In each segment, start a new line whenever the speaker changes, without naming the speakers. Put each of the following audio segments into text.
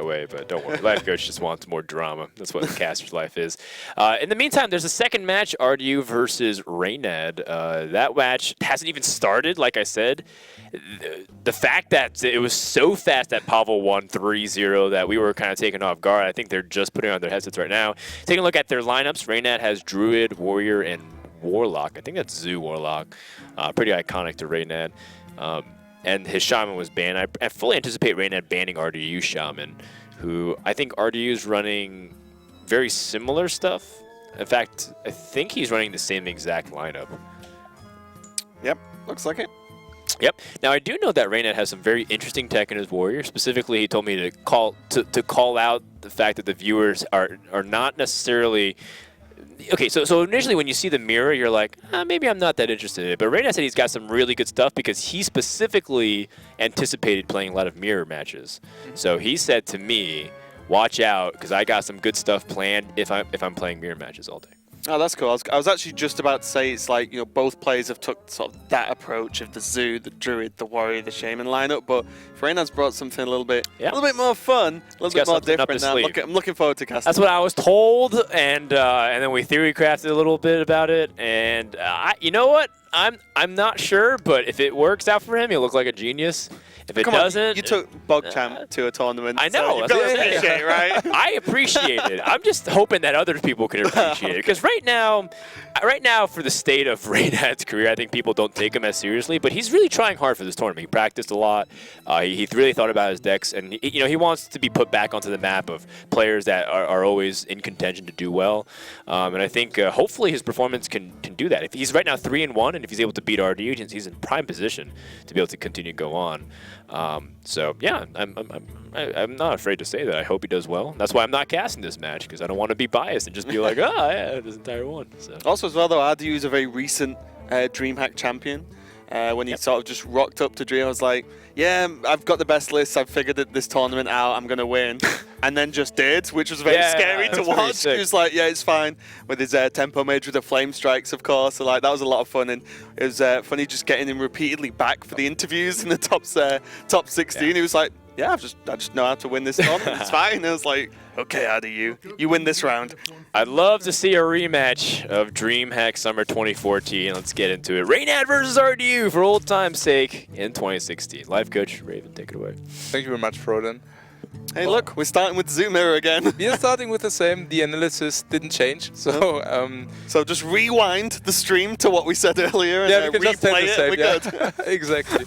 that way, but don't worry. Life coach just wants more drama. That's what the caster's life is. In the meantime, there's a second match, RDU versus Reynad. That match hasn't even started, like I said. The fact that it was so fast that Pavel won 3-0 that we were kind of taken off guard. I think they're just putting on their headsets right now. Taking a look at their lineups, Reynad has Druid, Warrior, and Warlock. I think that's Zoo Warlock. Pretty iconic to Reynad. And his Shaman was banned. I fully anticipate Reynad banning RDU Shaman, who I think RDU is running very similar stuff. In fact, I think he's running the same exact lineup.
Yep, looks like it.
Yep. Now I do know that Reynad has some very interesting tech in his Warrior. Specifically, he told me to call out the fact that the viewers are not necessarily. Okay, so initially when you see the mirror, you're like, maybe I'm not that interested in it. But Reynad said he's got some really good stuff because he specifically anticipated playing a lot of mirror matches. So he said to me, watch out, because I got some good stuff planned if I'm playing mirror matches all day.
Oh, that's cool. I was actually just about to say it's like, both players have took sort of that approach of the Zoo, the Druid, the Warrior, the Shaman lineup, but Reynad's brought something a little bit more fun, a little bit more different now. I'm looking forward to casting.
That's what I was told, and then we theory crafted a little bit about it, and you know what? I'm not sure, but if it works out for him, he'll look like a genius. If it doesn't,
you took Bogchamp to a tournament.
I know.
So you've got to appreciate it, right?
I appreciate it. I'm just hoping that other people can appreciate it, because right now, for the state of Reynad's career, I think people don't take him as seriously. But he's really trying hard for this tournament. He practiced a lot. He really thought about his decks, and he wants to be put back onto the map of players that are always in contention to do well. And I think hopefully his performance can do that. If he's right now 3-1, and if he's able to beat RDU, he's in prime position to be able to continue to go on. So yeah, I'm not afraid to say that. I hope he does well. That's why I'm not casting this match, because I don't want to be biased and just be like, oh yeah, this entire one. So.
Also as well though, RDU is a very recent DreamHack champion. When he sort of just rocked up to Dream, I was like, yeah, I've got the best list. I've figured this tournament out. I'm going to win. And then just did, which was very scary to watch. He was like, yeah, it's fine. With his tempo mage with the flame strikes, of course. So like that was a lot of fun. And it was funny just getting him repeatedly back for the interviews in the top 16. Yeah. He was like, yeah, I just know how to win this tournament. It's fine. And I was like, okay, RDU, you win this round.
I'd love to see a rematch of DreamHack Summer 2014. Let's get into it. Reynad versus RDU for old time's sake in 2016. Life coach Raven, take it away.
Thank you very much, Froden.
Hey, look, we're starting with Zoom Mirror again.
We are starting with the same. The analysis didn't change, so
so just rewind the stream to what we said earlier and
we can just
replay
the same,
it.
Yeah. Exactly.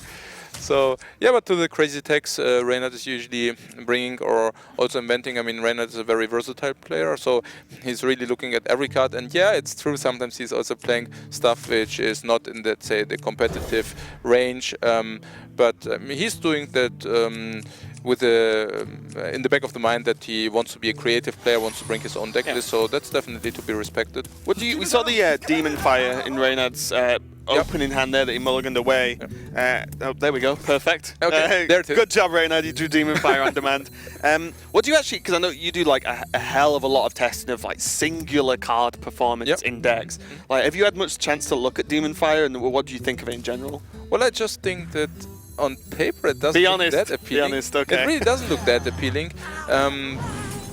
So yeah, but to the crazy techs, Reynad is usually bringing or also inventing. I mean, Reynad is a very versatile player, so he's really looking at every card. And yeah, it's true. Sometimes he's also playing stuff which is not in that, say, the competitive range. But he's doing that with in the back of the mind that he wants to be a creative player, wants to bring his own deck list. So that's definitely to be respected.
We saw the Demon Fire in Reynad's opening hand there that he mulliganed away. Oh, there we go. Perfect.
Okay, there it is.
Good job, Reynad. You drew Demon Fire on demand. What do you actually, because I know you do like a hell of a lot of testing of like singular card performance in decks. Like, have you had much chance to look at Demon Fire, and what do you think of it in general?
Well, I just think that on paper it doesn't look that appealing.
Be honest, okay.
It really doesn't look that appealing.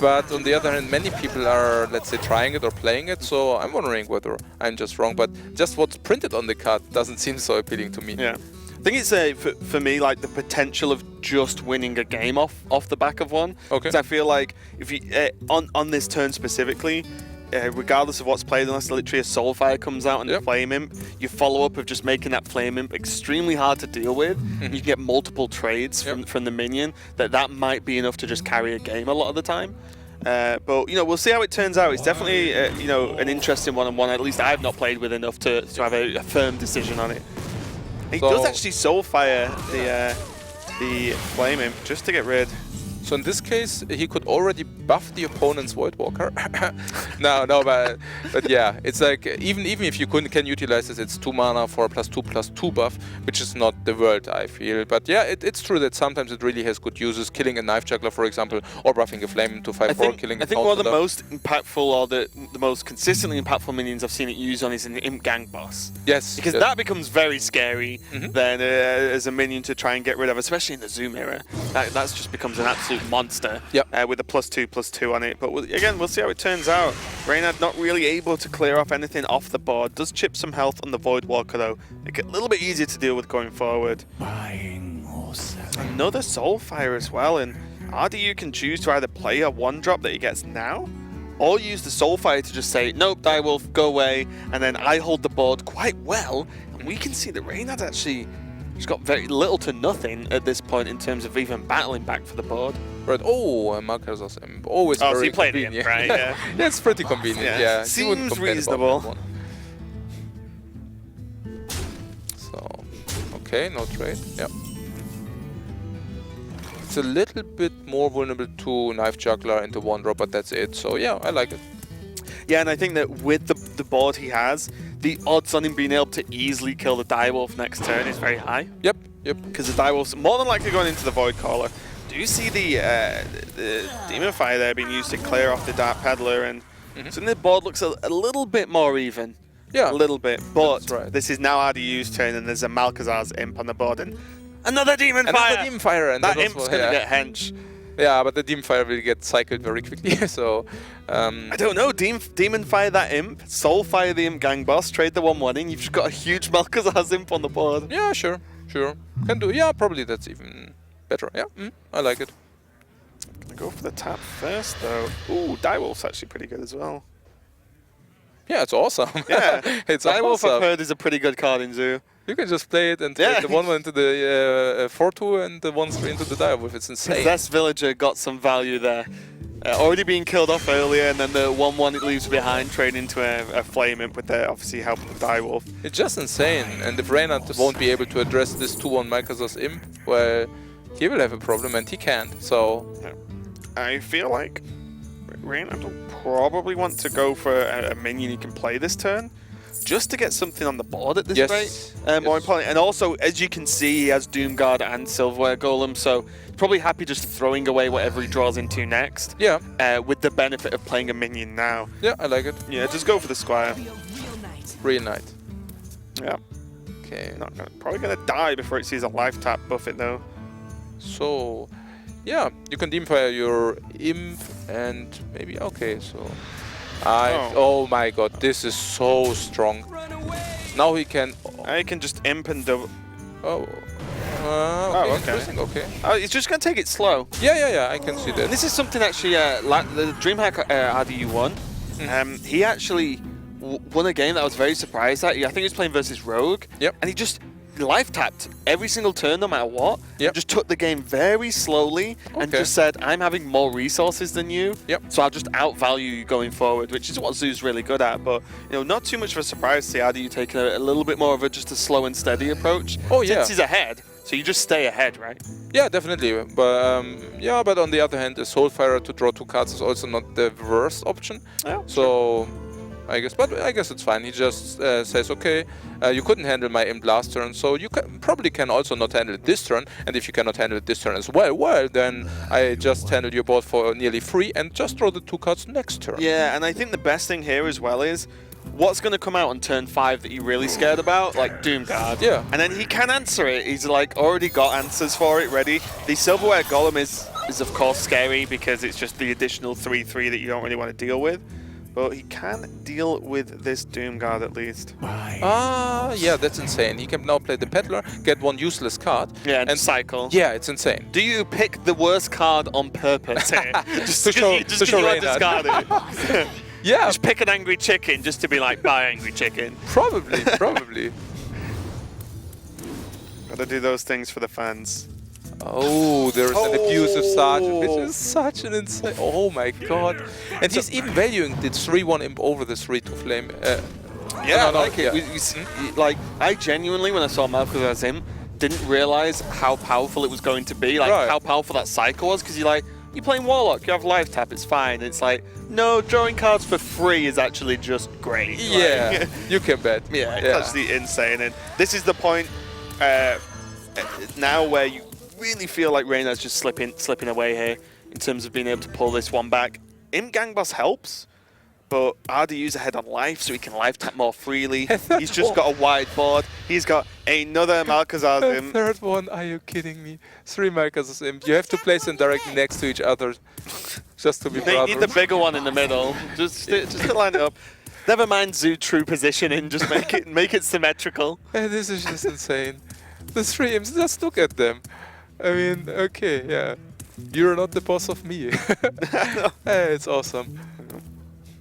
But on the other hand, many people are, let's say, trying it or playing it, so I'm wondering whether I'm just wrong. But just what's printed on the card doesn't seem so appealing to me.
Yeah. I think it's for me like the potential of just winning a game off the back of one.
Okay.
Because I feel like if you on this turn specifically, regardless of what's played, unless literally a Soulfire comes out and a Flame Imp, you follow up of just making that Flame Imp extremely hard to deal with. You can get multiple trades from the minion. That might be enough to just carry a game a lot of the time. But we'll see how it turns out. It's definitely an interesting one-on-one. At least I've not played with enough to have a firm decision on it. He does actually Soulfire the Flame Imp just to get rid.
So in this case, he could already buff the opponent's Voidwalker. no, but yeah, it's like even if you can utilize this, it's 2 mana for a +2/+2 buff, which is not the world, I feel. But yeah, it's true that sometimes it really has good uses, killing a Knife Juggler, for example, or buffing a Flame to 5/4, killing a
I think one of the most impactful or the most consistently impactful minions I've seen it used on is an Imp Gang boss.
Yes.
Because that becomes very scary then as a minion to try and get rid of, especially in the Zoom era. That just becomes an absolute absolute monster.
Yep.
With a +2/+2 on it. But again, we'll see how it turns out. Reynad not really able to clear off anything off the board. Does chip some health on the Void Walker though. Make it a little bit easier to deal with going forward. Another Soulfire as well, and RDU can choose to either play a 1-drop that he gets now, or use the Soulfire to just say, nope, Direwolf, go away, and then I hold the board quite well. And we can see that Reynad actually, he's got very little to nothing at this point in terms of even battling back for the board.
Right. Oh, Marcus is always very
so he played
convenient.
him, right? Yeah.
Yeah, it's pretty convenient. Yeah, you wouldn't
seems
complain about
reasonable.
that one. So, okay, no trade. Yeah. It's a little bit more vulnerable to Knife Juggler into 1-drop, but that's it. So yeah, I like it.
Yeah, and I think that with the board he has, the odds on him being able to easily kill the Direwolf next turn is very high.
Yep.
Because the Direwolf's more than likely going into the Void Caller. Do you see the Demon Fire there being used to clear off the Dark Peddler? And so the board looks a little bit more even.
Yeah.
A little bit. But
right.
this is now RDU's turn, and there's a Malcazar's Imp on the board. And another Demon Fire!
Another Demon Fire. And
that
that's
Imp's going to get hench.
Yeah, but the Demon Fire will get cycled very quickly, so...
I don't know, Demon Fire that Imp, Soul Fire the Imp Gang Boss, trade the 1/1 in, you've just got a huge Malcazar's Imp on the board.
Yeah, sure. Can do. Yeah, probably that's even better. Yeah, I like it.
Gonna go for the tap first, though. Ooh, Direwolf's actually pretty good as well.
Yeah, it's awesome.
Yeah,
it's
Direwolf
awesome.
I've heard is a pretty good card in Zoo.
You can just play it and trade the 1/1 into the 4/2 and the 1/3 into the Direwolf. It's insane.
Possessed Villager got some value there. Already being killed off earlier, and then the 1/1 it leaves behind, trading into a Flame Imp with the obviously help of the Direwolf.
It's just insane. And if Reynad won't be able to address this 2/1 Malcazar's Imp, well, he will have a problem, and he can't. So
I feel like Reynad will probably want to go for a minion he can play this turn, just to get something on the board at this rate. More importantly, and also, as you can see, he has Doomguard and Silverware Golem, so probably happy just throwing away whatever he draws into next.
Yeah.
With the benefit of playing a minion now.
Yeah, I like it.
Yeah, just go for the Squire.
Reynad.
Yeah.
Okay.
Probably gonna die before it sees a life tap buff it though.
So, yeah, you can Demon Fire your Imp and maybe okay. So, oh my God, this is so strong. Now he can.
I can just Imp and double.
Okay, interesting. Okay.
It's just gonna take it slow.
Yeah, I can see that.
And this is something actually the DreamHack RDU won. He actually won a game that I was very surprised at. I think he was playing versus Rogue.
Yep.
And he just life tapped every single turn, no matter what.
Yep.
Just took the game very slowly and just said, I'm having more resources than you.
Yep.
So I'll just outvalue you going forward, which is what Zoo's really good at. But not too much of a surprise to see RDU taking a little bit more of just a slow and steady approach.
Oh yeah.
Since he's ahead. So you just stay ahead, right?
Yeah, definitely. But but on the other hand, a Soulfire to draw 2 cards is also not the worst option.
Yeah,
so I guess it's fine. He just says, okay, you couldn't handle my Imp last turn, so you probably can also not handle it this turn. And if you cannot handle it this turn as well, then I just handle your board for nearly free and just draw the 2 cards next turn.
Yeah, and I think the best thing here as well is what's going to come out on turn 5 that you're really scared about, like Doomguard.
Yeah.
And then he can answer it. He's like already got answers for it ready. The Silverware Golem is of course scary because it's just the additional 3/3 that you don't really want to deal with. But he can deal with this Doomguard at least.
Yeah, that's insane. He can now play the Peddler, get 1 useless card.
Yeah, and cycle.
Yeah, it's insane.
Do you pick the worst card on purpose here? just
to show
discard it.
Yeah.
Just pick an angry chicken just to be like, buy angry chicken.
Probably.
Gotta do those things for the fans.
Oh, there is an abusive Sergeant, which is such an insane... Oh my God. And he's even valuing the 3/1 Imp over the 3/2 Flame.
Yeah, I like it. Like, I genuinely, when I saw Malcazar's Imp, didn't realize how powerful it was going to be. Like, how powerful that cycle was, because you're playing Warlock, you have life tap, it's fine. It's like, no, drawing cards for free is actually just great.
Yeah,
like,
you can bet.
Yeah, it's actually insane. And this is the point now where you really feel like Reynad's just slipping away here in terms of being able to pull this one back. Imp Gang Boss helps, but RDU's ahead on life, so he can life tap more freely. He's just got a wide board. He's got another Malkazar's
The
Imp.
third one, are you kidding me? 3 Malkazar's Imp. You have to place them directly next to each other just to be
They
brothers.
need the bigger one in the middle, just to line it up. Never mind Zoo true positioning, just make it symmetrical.
This is just insane. The 3 imps, just look at them. I mean, okay, yeah. You're not the boss of me. It's awesome.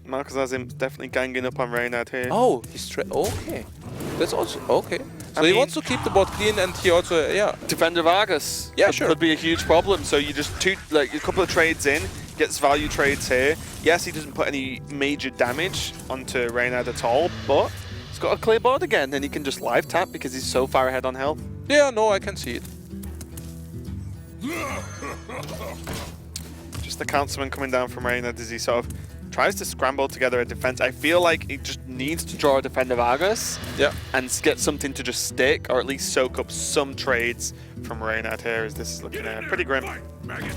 Malkazar's Imp definitely ganging up on Reynad here.
Oh, he's okay. That's also okay. So
I
he
mean-
wants to keep the board clean, and he also, yeah.
Defender of Argus
Yeah,
could,
sure.
could be a huge problem. So you just a couple of trades in, gets value trades here. Yes, he doesn't put any major damage onto Reynad at all, but he's got a clear board again, and he can just live tap because he's so far ahead on health.
Yeah, no, I can see it.
Just the councilman coming down from Reynad as he sort of tries to scramble together a defense. I feel like he just needs to draw a Defender of Argus
Yeah.
and get something to just stick, or at least soak up some trades from Reynad here, as this is looking pretty grim.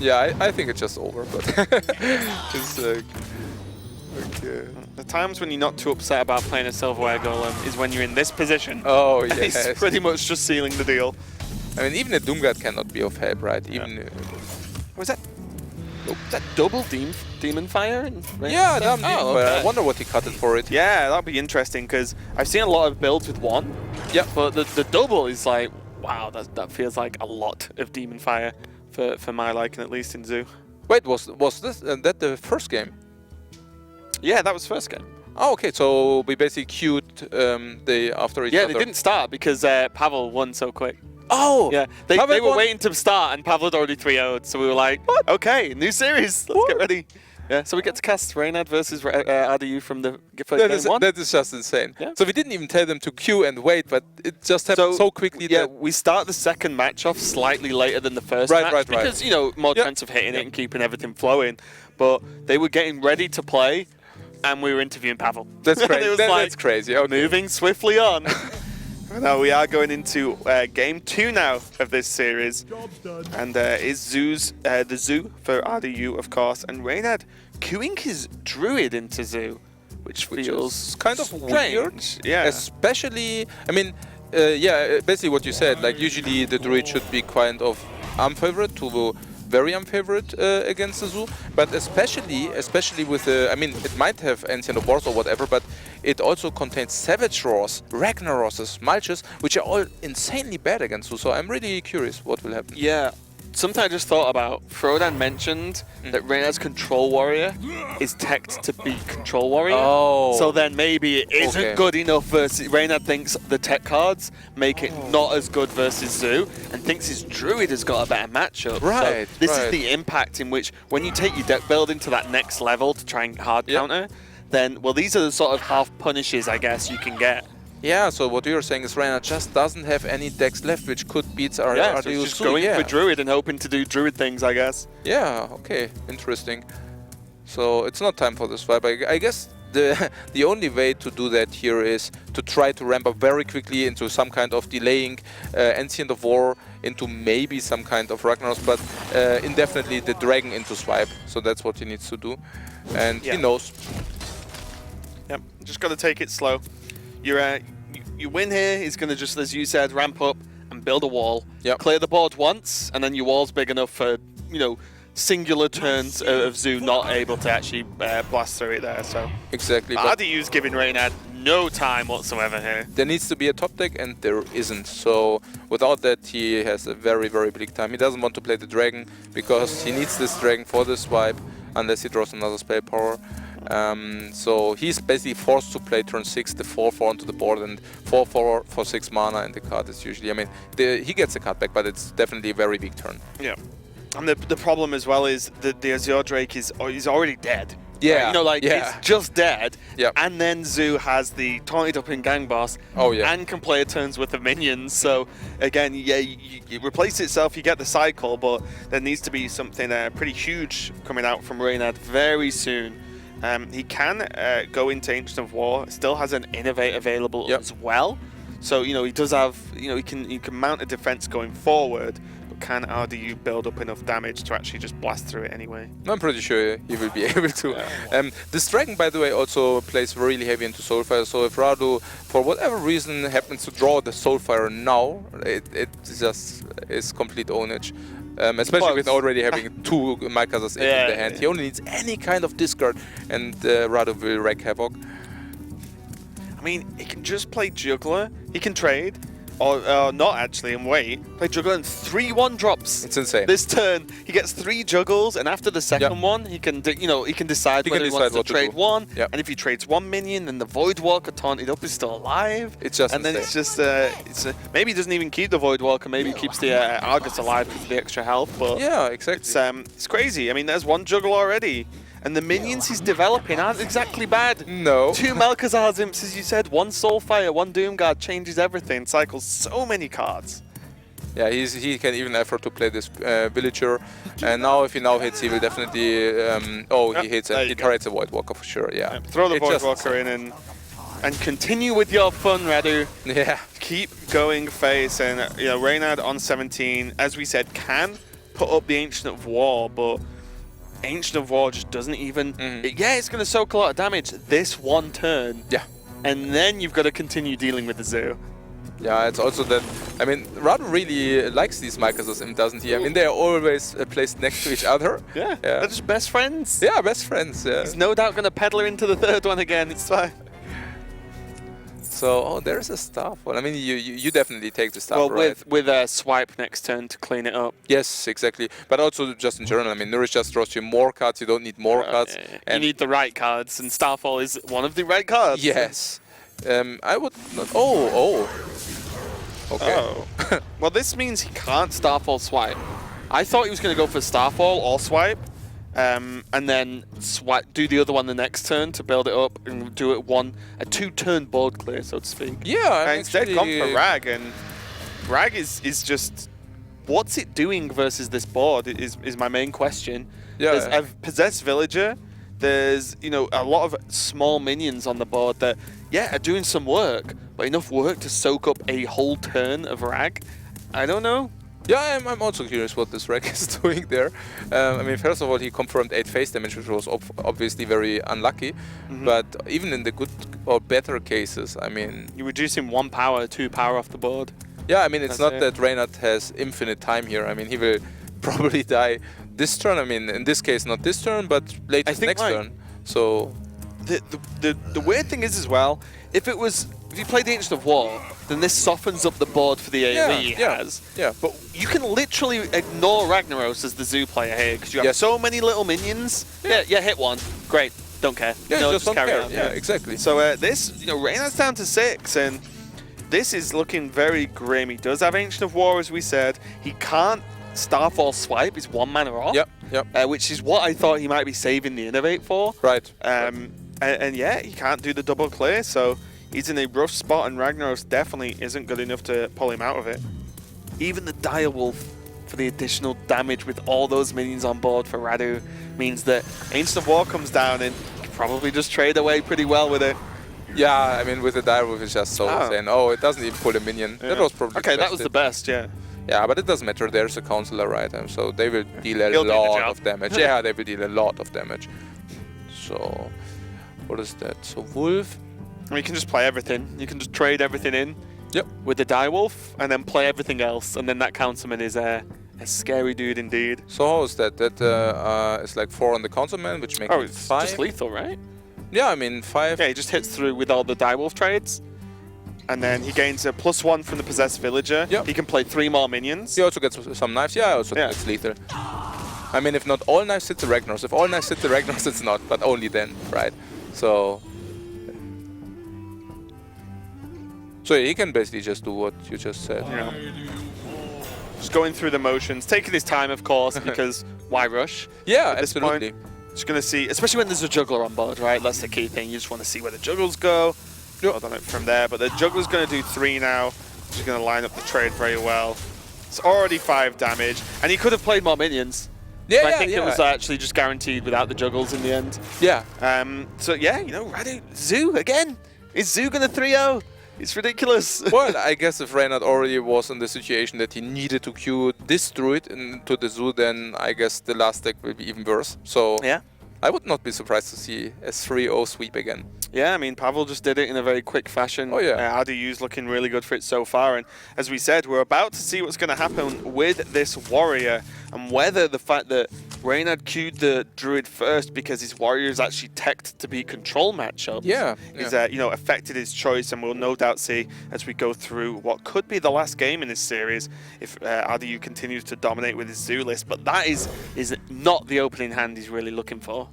Yeah, I think it's just over, but it's like, okay.
The times when you're not too upset about playing a Silverware Golem is when you're in this position.
Oh,
He's
yes.
pretty much just sealing the deal.
I mean, even a Doomguard cannot be of help, right? Even
Was that? Was that double demon fire?
yeah, damn
Oh,
I
okay.
wonder what he cut it for it.
Yeah, that'd be interesting because I've seen a lot of builds with one.
Yeah.
But the double is like, wow, that feels like a lot of demon fire for my liking, at least in Zoo.
Wait, was this that the first game?
Yeah, that was first game.
Oh, okay. So we basically queued the after each
Yeah,
other.
they didn't start because Pavel won so quick.
Oh,
Yeah, they
Pavel
were
won-
waiting to start and Pavel had already 3-0'd, so we were like, okay, new series, let's get ready. Yeah, so we get to cast Reynad versus RDU from the first
That
game
is,
one.
that is just insane.
Yeah.
So we didn't even tell them to queue and wait, but it just happened so quickly
Yeah,
that
we start the second match off slightly later than the first
Right,
match
right.
because, you know, more
Yeah.
chance of hitting it and keeping everything flowing. But they were getting ready to play and we were interviewing Pavel.
that's
And
crazy.
it was
That's crazy. Okay.
moving swiftly on. Now we are going into game 2 now of this series, and is the Zoo for RDU, of course, and Reynad queuing his Druid into Zoo, which
Which
feels
is kind of weird.
strange. Yeah,
Especially, I mean, yeah, basically what you said. Like usually the Druid should be kind of unfavorite to very unfavorite against the Zoo, but especially with the, I mean, it might have Ancient of Wars or whatever, but it also contains Savage Roars, Ragnaroses, Malches, which are all insanely bad against Zoo. So I'm really curious what will happen.
yeah. Something I just thought about. Frodan mentioned that Reynad's Control Warrior is teched to beat Control Warrior.
Oh.
So then maybe it isn't
Okay.
good enough versus... Reynad thinks the tech cards make it not as good versus Zoo and thinks his Druid has got a better matchup.
Right,
So this is
right.
the impact in which when you take your deck building to that next level to try and hard
Yeah.
counter, then, well, these are the sort of half punishes, I guess, you can get.
Yeah, so what you're saying is Reynad just doesn't have any decks left, which could beat our
Yeah, so
RDU
it's just
Zoo.
going
Yeah.
for Druid and hoping to do Druid things, I guess.
Yeah, okay, interesting. So it's not time for the swipe. I guess the only way to do that here is to try to ramp up very quickly into some kind of delaying Ancient of War into maybe some kind of Ragnaros, but indefinitely the Dragon into swipe. So that's what he needs to do, and
Yeah.
he knows.
Yep, just got to take it slow. You win here, he's going to just, as you said, ramp up and build a wall.
Yep.
Clear the board once, and then your wall's big enough for, you know, singular turns of Zoo not able to actually blast through it there. So
Exactly. But
RDU's giving Reynad no time whatsoever here.
there needs to be a top deck, and there isn't. So without that, he has a very, very bleak time. He doesn't want to play the Dragon because he needs this Dragon for the swipe, unless he draws another spell power. So he's basically forced to play turn 6, the 4/4 onto the board, and 4/4 for 6 mana, and the card is usually, I mean, he gets the card back, but it's definitely a very weak turn.
Yeah. And the problem as well is that the Azure Drake is already dead.
Yeah,
Right? You know, like,
yeah.
it's just dead.
Yep.
And then Zoo has the taunted up in Gang Boss.
Oh, yeah.
And can play a turns worth of minions. So, again, yeah, you replace itself, you get the cycle, but there needs to be something pretty huge coming out from Reynad very soon. He can go into Ancient of War, still has an Innovate available
Yep.
as well. So, you know, he does have, you know, he can mount a defense going forward. but can RDU build up enough damage to actually just blast through it anyway?
I'm pretty sure he will be able to.
Yeah.
This dragon, by the way, also plays really heavy into Soulfire, so if Radu, for whatever reason, happens to draw the Soulfire now, it just is complete ownage. Especially with already having 2 Malkazas in the hand. He only needs any kind of discard, and Radu will wreak havoc.
I mean, he can just play Juggler, he can trade, or not actually, and wait. Play Juggler and 3 1-drops.
It's insane.
This turn, he gets 3 Juggles, and after the second one, he can, he can decide whether he wants to trade one.
Yep.
And if he trades 1 minion, then the Voidwalker taunted up is still alive.
It's just
and
insane.
then it's just maybe he doesn't even keep the Voidwalker. Maybe he keeps the Argus alive because of the extra health. But
yeah, exactly.
It's crazy. I mean, there's 1 Juggle already. And the minions he's developing aren't exactly bad.
No.
2 Malkazar's Imps, as you said, 1 Soulfire, 1 Doomguard, changes everything, cycles so many cards.
Yeah, he can even afford to play this villager. And now, if he now hits, he will definitely. He hits and he trades a Voidwalker for sure. Yeah.
Throw the Voidwalker in and continue with your fun, Radu.
Yeah.
Keep going, face, and Reynad on 17, as we said, can put up the Ancient of War, but Ancient of War just doesn't even. It's going to soak a lot of damage this 1 turn.
Yeah.
And then you've got to continue dealing with the zoo.
Yeah, it's also that, I mean, Radu really likes these Malkazas, doesn't he? I mean, they are always placed next to each other.
Yeah, they're just best friends.
Yeah, best friends, yeah.
He's no doubt going to peddler into the 3rd one again, it's fine.
So, there's a staff one. I mean, you definitely take the staff,
well,
right?
with a swipe next turn to clean it up.
Yes, exactly. But also just in general, I mean, Nourish just draws you more cards, you don't need more cards.
Yeah.
And
you need the right cards, and Starfall is one of the right cards.
Yes. I would not... Okay.
Oh. Well, this means he can't Starfall swipe. I thought he was going to go for Starfall or swipe, and then swipe, do the other one the next turn to build it up and do it a 2-turn board clear, so to speak.
Yeah,
and instead gone for Rag, and Rag is just what's it doing versus this board is my main question.
Yeah.
There's a possessed villager. There's a lot of small minions on the board that are doing some work, but enough work to soak up a whole turn of Rag. I don't know.
Yeah, I'm also curious what this Rag is doing there. I mean, first of all, he confirmed 8 face damage, which was obviously very unlucky. But even in the good or better cases, I mean...
You're reducing 1 power, 2 power off the board.
Yeah, I mean, it's not that Reynad has infinite time here. I mean, he will probably die this turn. I mean, in this case, not this turn, but latest next turn. So...
The weird thing is as well, if you play the Ancient of War, then this softens up the board for the AoE he has.
Yeah.
But you can literally ignore Ragnaros as the zoo player here because you have so many little minions. Yeah, hit 1. Great. Don't care.
Yeah, just don't
carry
care.
on.
Yeah, exactly.
So this, Reynad's down to 6, and this is looking very grim. He does have Ancient of War, as we said. He can't Starfall swipe. He's 1 mana off.
Yep.
Which is what I thought he might be saving the Innovate for.
Right.
And he can't do the double clear, so he's in a rough spot, and Ragnaros definitely isn't good enough to pull him out of it. Even the Direwolf for the additional damage with all those minions on board for Radu means that Ancient of War comes down, and you can probably just trade away pretty well with it.
Yeah, I mean, with the Direwolf, it's just so insane. Oh, it doesn't even pull a minion. That was probably
that was the best, yeah.
Yeah, but it doesn't matter. There's a counselor, right? So they will deal a lot of damage. Yeah, they will deal a lot of damage. So... What is that? So Wolf.
I mean, you can just play everything. You can just trade everything in.
Yep.
With the Direwolf, and then play everything else, and then that Councilman is a scary dude indeed.
So how is that? That is like 4 on the Councilman, which makes it 5.
Just lethal, right?
Yeah, I mean 5.
Yeah, he just hits through with all the Direwolf trades, and then he gains a +1 from the possessed villager.
Yep.
He can play 3 more minions.
He also gets some knives. Yeah, also it's lethal. I mean, if not all knives hit the Ragnaros. If all knives hit the Ragnaros, it's not, but only then, right? So he can basically just do what you just said.
Yeah. Just going through the motions, taking his time, of course, because why rush?
Yeah,
at this
absolutely.
point, just going to see, especially when there's a juggler on board, right? That's the key thing. You just want to see where the juggles go. Hold on it from there, but the juggler's going to do 3 now. Just going to line up the trade very well. It's already 5 damage, and he could have played more minions.
Yeah,
I think it was actually just guaranteed without the juggles in the end.
Yeah.
So yeah, Radu, Zoo again. Is Zoo going to 3-0? It's ridiculous.
Well, I guess if Reynad already was in the situation that he needed to queue this druid into the zoo, then I guess the last deck will be even worse. So
Yeah.
I would not be surprised to see a 3-0 sweep again.
Yeah, I mean, Pavel just did it in a very quick fashion.
Oh, yeah.
RDU's looking really good for it so far. And as we said, we're about to see what's going to happen with this warrior and whether the fact that Reynad queued the druid first because his warrior is actually teched to beat control matchups is, you know, affected his choice. And we'll no doubt see as we go through what could be the last game in this series if RDU continues to dominate with his zoo list. But that is not the opening hand he's really looking for.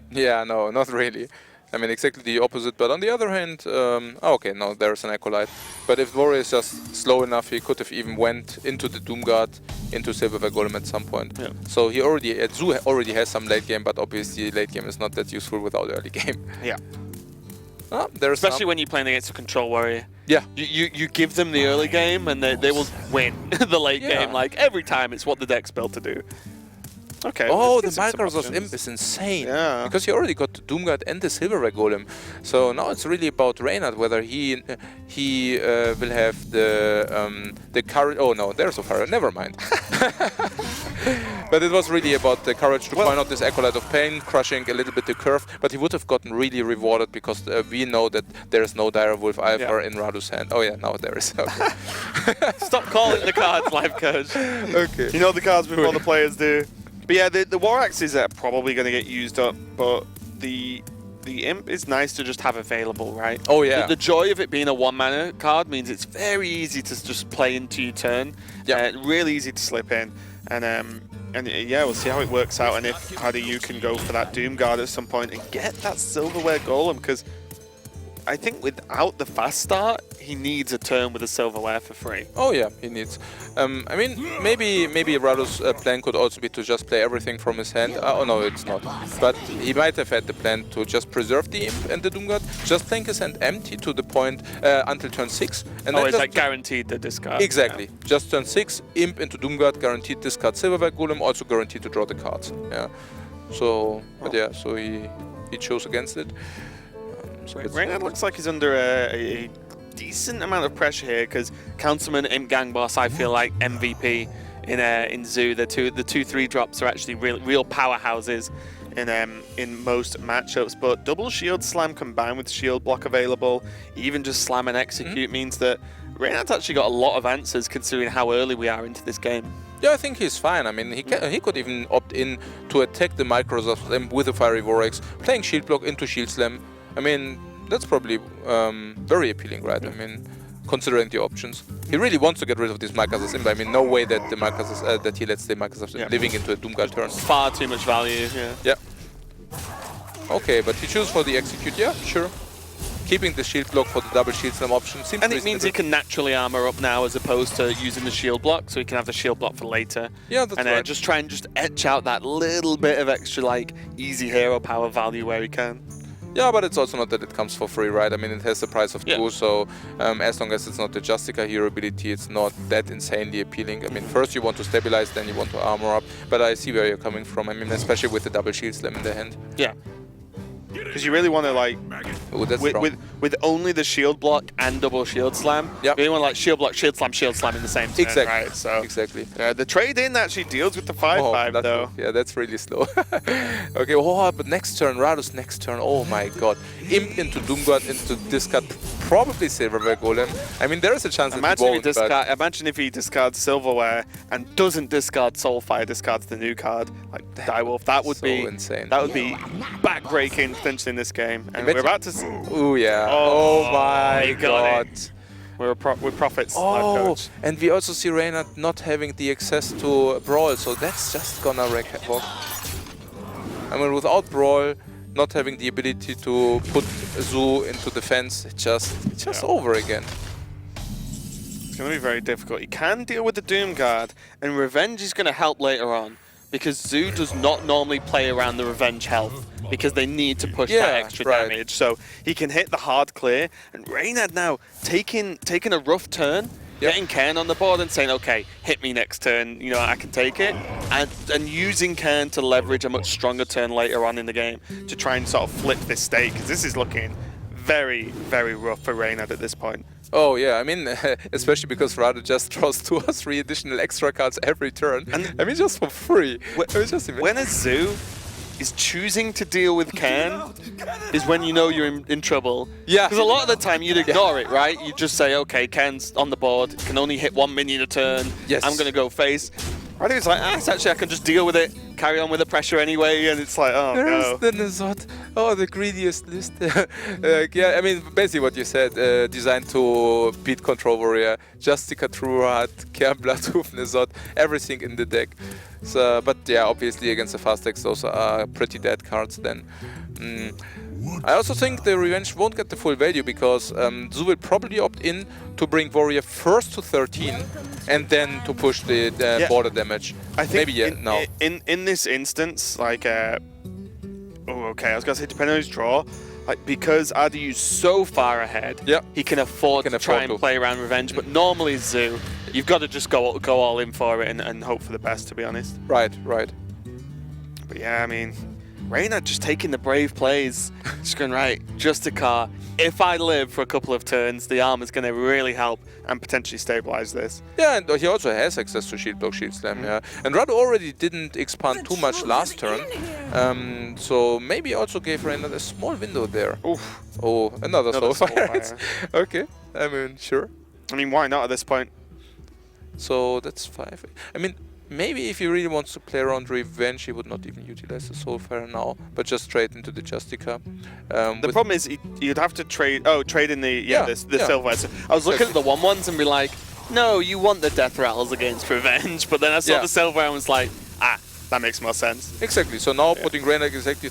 Yeah, no, not really. I mean, exactly the opposite. But on the other hand, okay, no, there's an Acolyte. But if Warrior is just slow enough, he could have even went into the Doomguard, into Silverware Golem at some point.
Yeah.
So he Zoo already has some late game, but obviously late game is not that useful without early game.
Yeah.
There's
Especially when you're playing against a control warrior.
Yeah.
You give them the early game and they will win the late game. Like every time, it's what the deck's built to do. Okay.
Oh, the Microsoft Imp is insane.
Yeah.
Because he already got the Doomguard and the Silverware Golem. So now it's really about Reynad, whether he will have the courage. Oh no, there's a fire. Never mind. But it was really about the courage to point out this Acolyte of Pain, crushing a little bit the curve. But he would have gotten really rewarded because we know that there is no Dire Wolf either in Radu's hand. Oh yeah, now there is. Okay.
Stop calling the cards, life coach.
Okay.
You know the cards before the players do. But yeah, the War Axes are probably going to get used up, but the Imp is nice to just have available, right?
Oh yeah.
The joy of it being a 1-mana card means it's very easy to just play into your turn.
Yeah.
Really easy to slip in. And yeah, we'll see how it works out and if RDU can go for that Doomguard at some point and get that Silverware Golem, because I think without the fast start, he needs a turn with a Silverware for free.
Oh yeah, he needs. I mean, maybe Radu's plan could also be to just play everything from his hand. Oh no, it's not. But he might have had the plan to just preserve the Imp and the Doomguard, just playing his hand empty to the point until turn 6. And then
it's like guaranteed the discard.
Exactly.
Yeah.
Just turn 6, Imp into Doomguard, guaranteed discard Silverware Golem, also guaranteed to draw the cards. Yeah. So, but yeah, so he chose against it.
Reynad looks like he's under a decent amount of pressure here because Councilman, Imp Gang Boss, I feel like MVP in Zoo. The 2/3 drops are actually real powerhouses in most matchups. But double shield slam combined with shield block available, even just slam and execute means that Reynad's actually got a lot of answers considering how early we are into this game.
Yeah, I think he's fine. I mean, he could even opt in to attack the Microsoft Imp with a Fiery Vorax, playing shield block into shield slam. I mean, that's probably very appealing, right? I mean, considering the options. He really wants to get rid of this Microsoft Imp. I mean, no way that the Microsoft that he lets the Microsoft Imp living into a Doomguard turn.
Far too much value,
Yeah. Okay, but he chooses for the execute, yeah, sure. Keeping the shield block for the double shield slam option seems
and it means he can naturally armor up now as opposed to using the shield block, so he can have the shield block for later.
Yeah, that's
and
right.
just try and just etch out that little bit of extra like easy hero power value where he can.
Yeah, but it's also not that it comes for free, right? I mean, it has the price of 2, so as long as it's not the Justica hero ability, it's not that insanely appealing. I mean, first you want to stabilize, then you want to armor up, but I see where you're coming from. I mean, especially with the double shield slam in the hand.
Yeah. Because you really want to like, with only the shield block and double shield slam, you really want to like shield block, shield slam in the same turn,
exactly.
right? So
exactly.
The trade-in actually deals with the 5/5 though.
Yeah, that's really slow. Okay, but next turn, Radu's next turn, oh my god. Imp into Doomguard, into discard, probably Silverware Golem. I mean, there is a chance
imagine if he discards Silverware and doesn't discard Soulfire, discards the new card, like Direwolf. That would be
insane.
That would be backbreaking potentially in this game. And we're about to see.
Oh yeah. Oh my god.
We're prophets.
Oh, and we also see Reynad not having the access to Brawl, so that's just gonna wreck havoc. I mean, without Brawl, not having the ability to put Zoo into defense, it's just over again.
It's going to be very difficult. He can deal with the Doomguard, and Revenge is going to help later on, because Zoo does not normally play around the Revenge health, because they need to push that extra damage. So he can hit the hard clear, and Reynad now taking a rough turn, getting Cairn on the board and saying, okay, hit me next turn, you know, I can take it, and using Cairn to leverage a much stronger turn later on in the game to try and sort of flip this state, because this is looking very, very rough for Reynad at this point.
Oh yeah, I mean, especially because Radu just draws 2 or 3 additional extra cards every turn.
And
I mean, just for free.
When a Zoo is choosing to deal with Cairn is when you know you're in trouble.
Yeah.
Because a lot of the time you'd ignore it, right? You just say, okay, Cairn's on the board, can only hit 1 minion a turn.
Yes.
I'm going to go face. I think it's like, it's actually, I can just deal with it, carry on with the pressure anyway, and it's like, oh no.
There's the Nazot. Oh, the greediest list. Yeah, I mean, basically what you said, designed to beat Control Warrior, Justica, Trueheart, Cairn, Bloodhoof, Nazot, everything in the deck. So, but yeah, obviously against the fast decks, those are pretty dead cards then. I also think the Revenge won't get the full value because Zoo will probably opt in to bring Warrior first to 13 and then to push the border damage.
I think
maybe
in this instance, like, I was gonna say depending on his draw, like because RDU's so far ahead, he can afford to try and play around Revenge. But normally Zoo, you've got to just go all in for it and hope for the best, to be honest.
Right.
But yeah, I mean, Reynad just taking the brave plays, just going right, Justica. If I live for a couple of turns, the armor's going to really help and potentially stabilize this.
Yeah, and he also has access to Shield Block, Shield Slam, yeah. And Radu already didn't expand too much last turn, so maybe also gave Reynad a small window there.
Oof.
Oh, another Soulfire. Okay, I mean, sure.
I mean, why not at this point?
So that's 5. I mean, maybe if he really wants to play around Revenge, he would not even utilize the Soulfire now, but just trade into the Justica.
The problem is you'd have to trade in the Silver. So I was looking at the 1/1s and be like, no, you want the Death Rattles against Revenge, but then I saw the Silver and was like, that makes more sense.
Exactly, so now putting Reynad exactly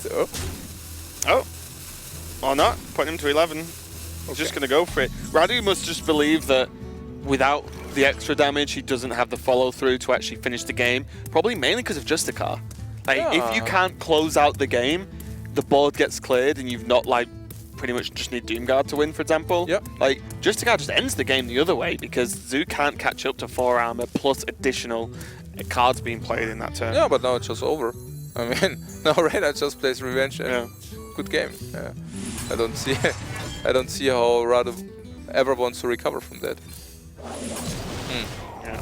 or not, putting him to 11. He's just going to go for it. Radu must just believe that without the extra damage, he doesn't have the follow-through to actually finish the game. Probably mainly because of Justica. Like, if you can't close out the game, the board gets cleared and you've not, like, pretty much just need Doomguard to win, for example. Like, Justica just ends the game the other way because Zoo can't catch up to 4 armor plus additional cards being played in that turn.
Yeah, but now it's just over. I mean, now Reynad just plays Revenge and good game. Yeah. I don't see how Radu ever wants to recover from that.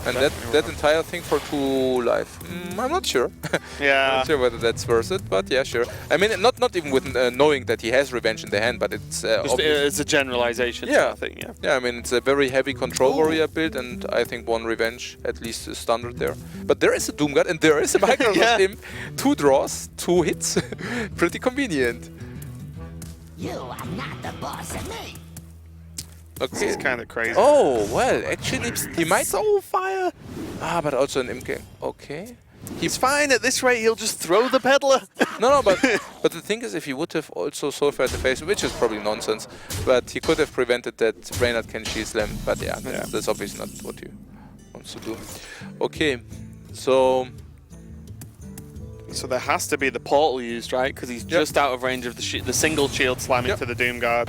And that entire thing for 2 life, I'm not sure. I'm not sure whether that's worth it, but yeah, sure. I mean, not even with knowing that he has Revenge in the hand, but it's
it's a generalization.
Yeah,
I think.
Yeah, I mean, it's a very heavy Control Warrior build, and I think 1 Revenge at least is standard there. But there is a Doomguard and there is a micro of him. 2 draws, 2 hits, pretty convenient.
You are not the boss of me.
Okay.
It's kind of crazy.
Oh, well, actually, he might...
Soulfire!
but also an Imp game. Okay.
He's fine. At this rate, he'll just throw the Peddler.
No, but the thing is, if he would have also Soulfire the face, which is probably nonsense, but he could have prevented that Reynad can Shield Slam. But yeah, that's obviously not what he wants to do. Okay, so
there has to be the portal used, right? Because he's just out of range of the single shield slamming to the Doomguard.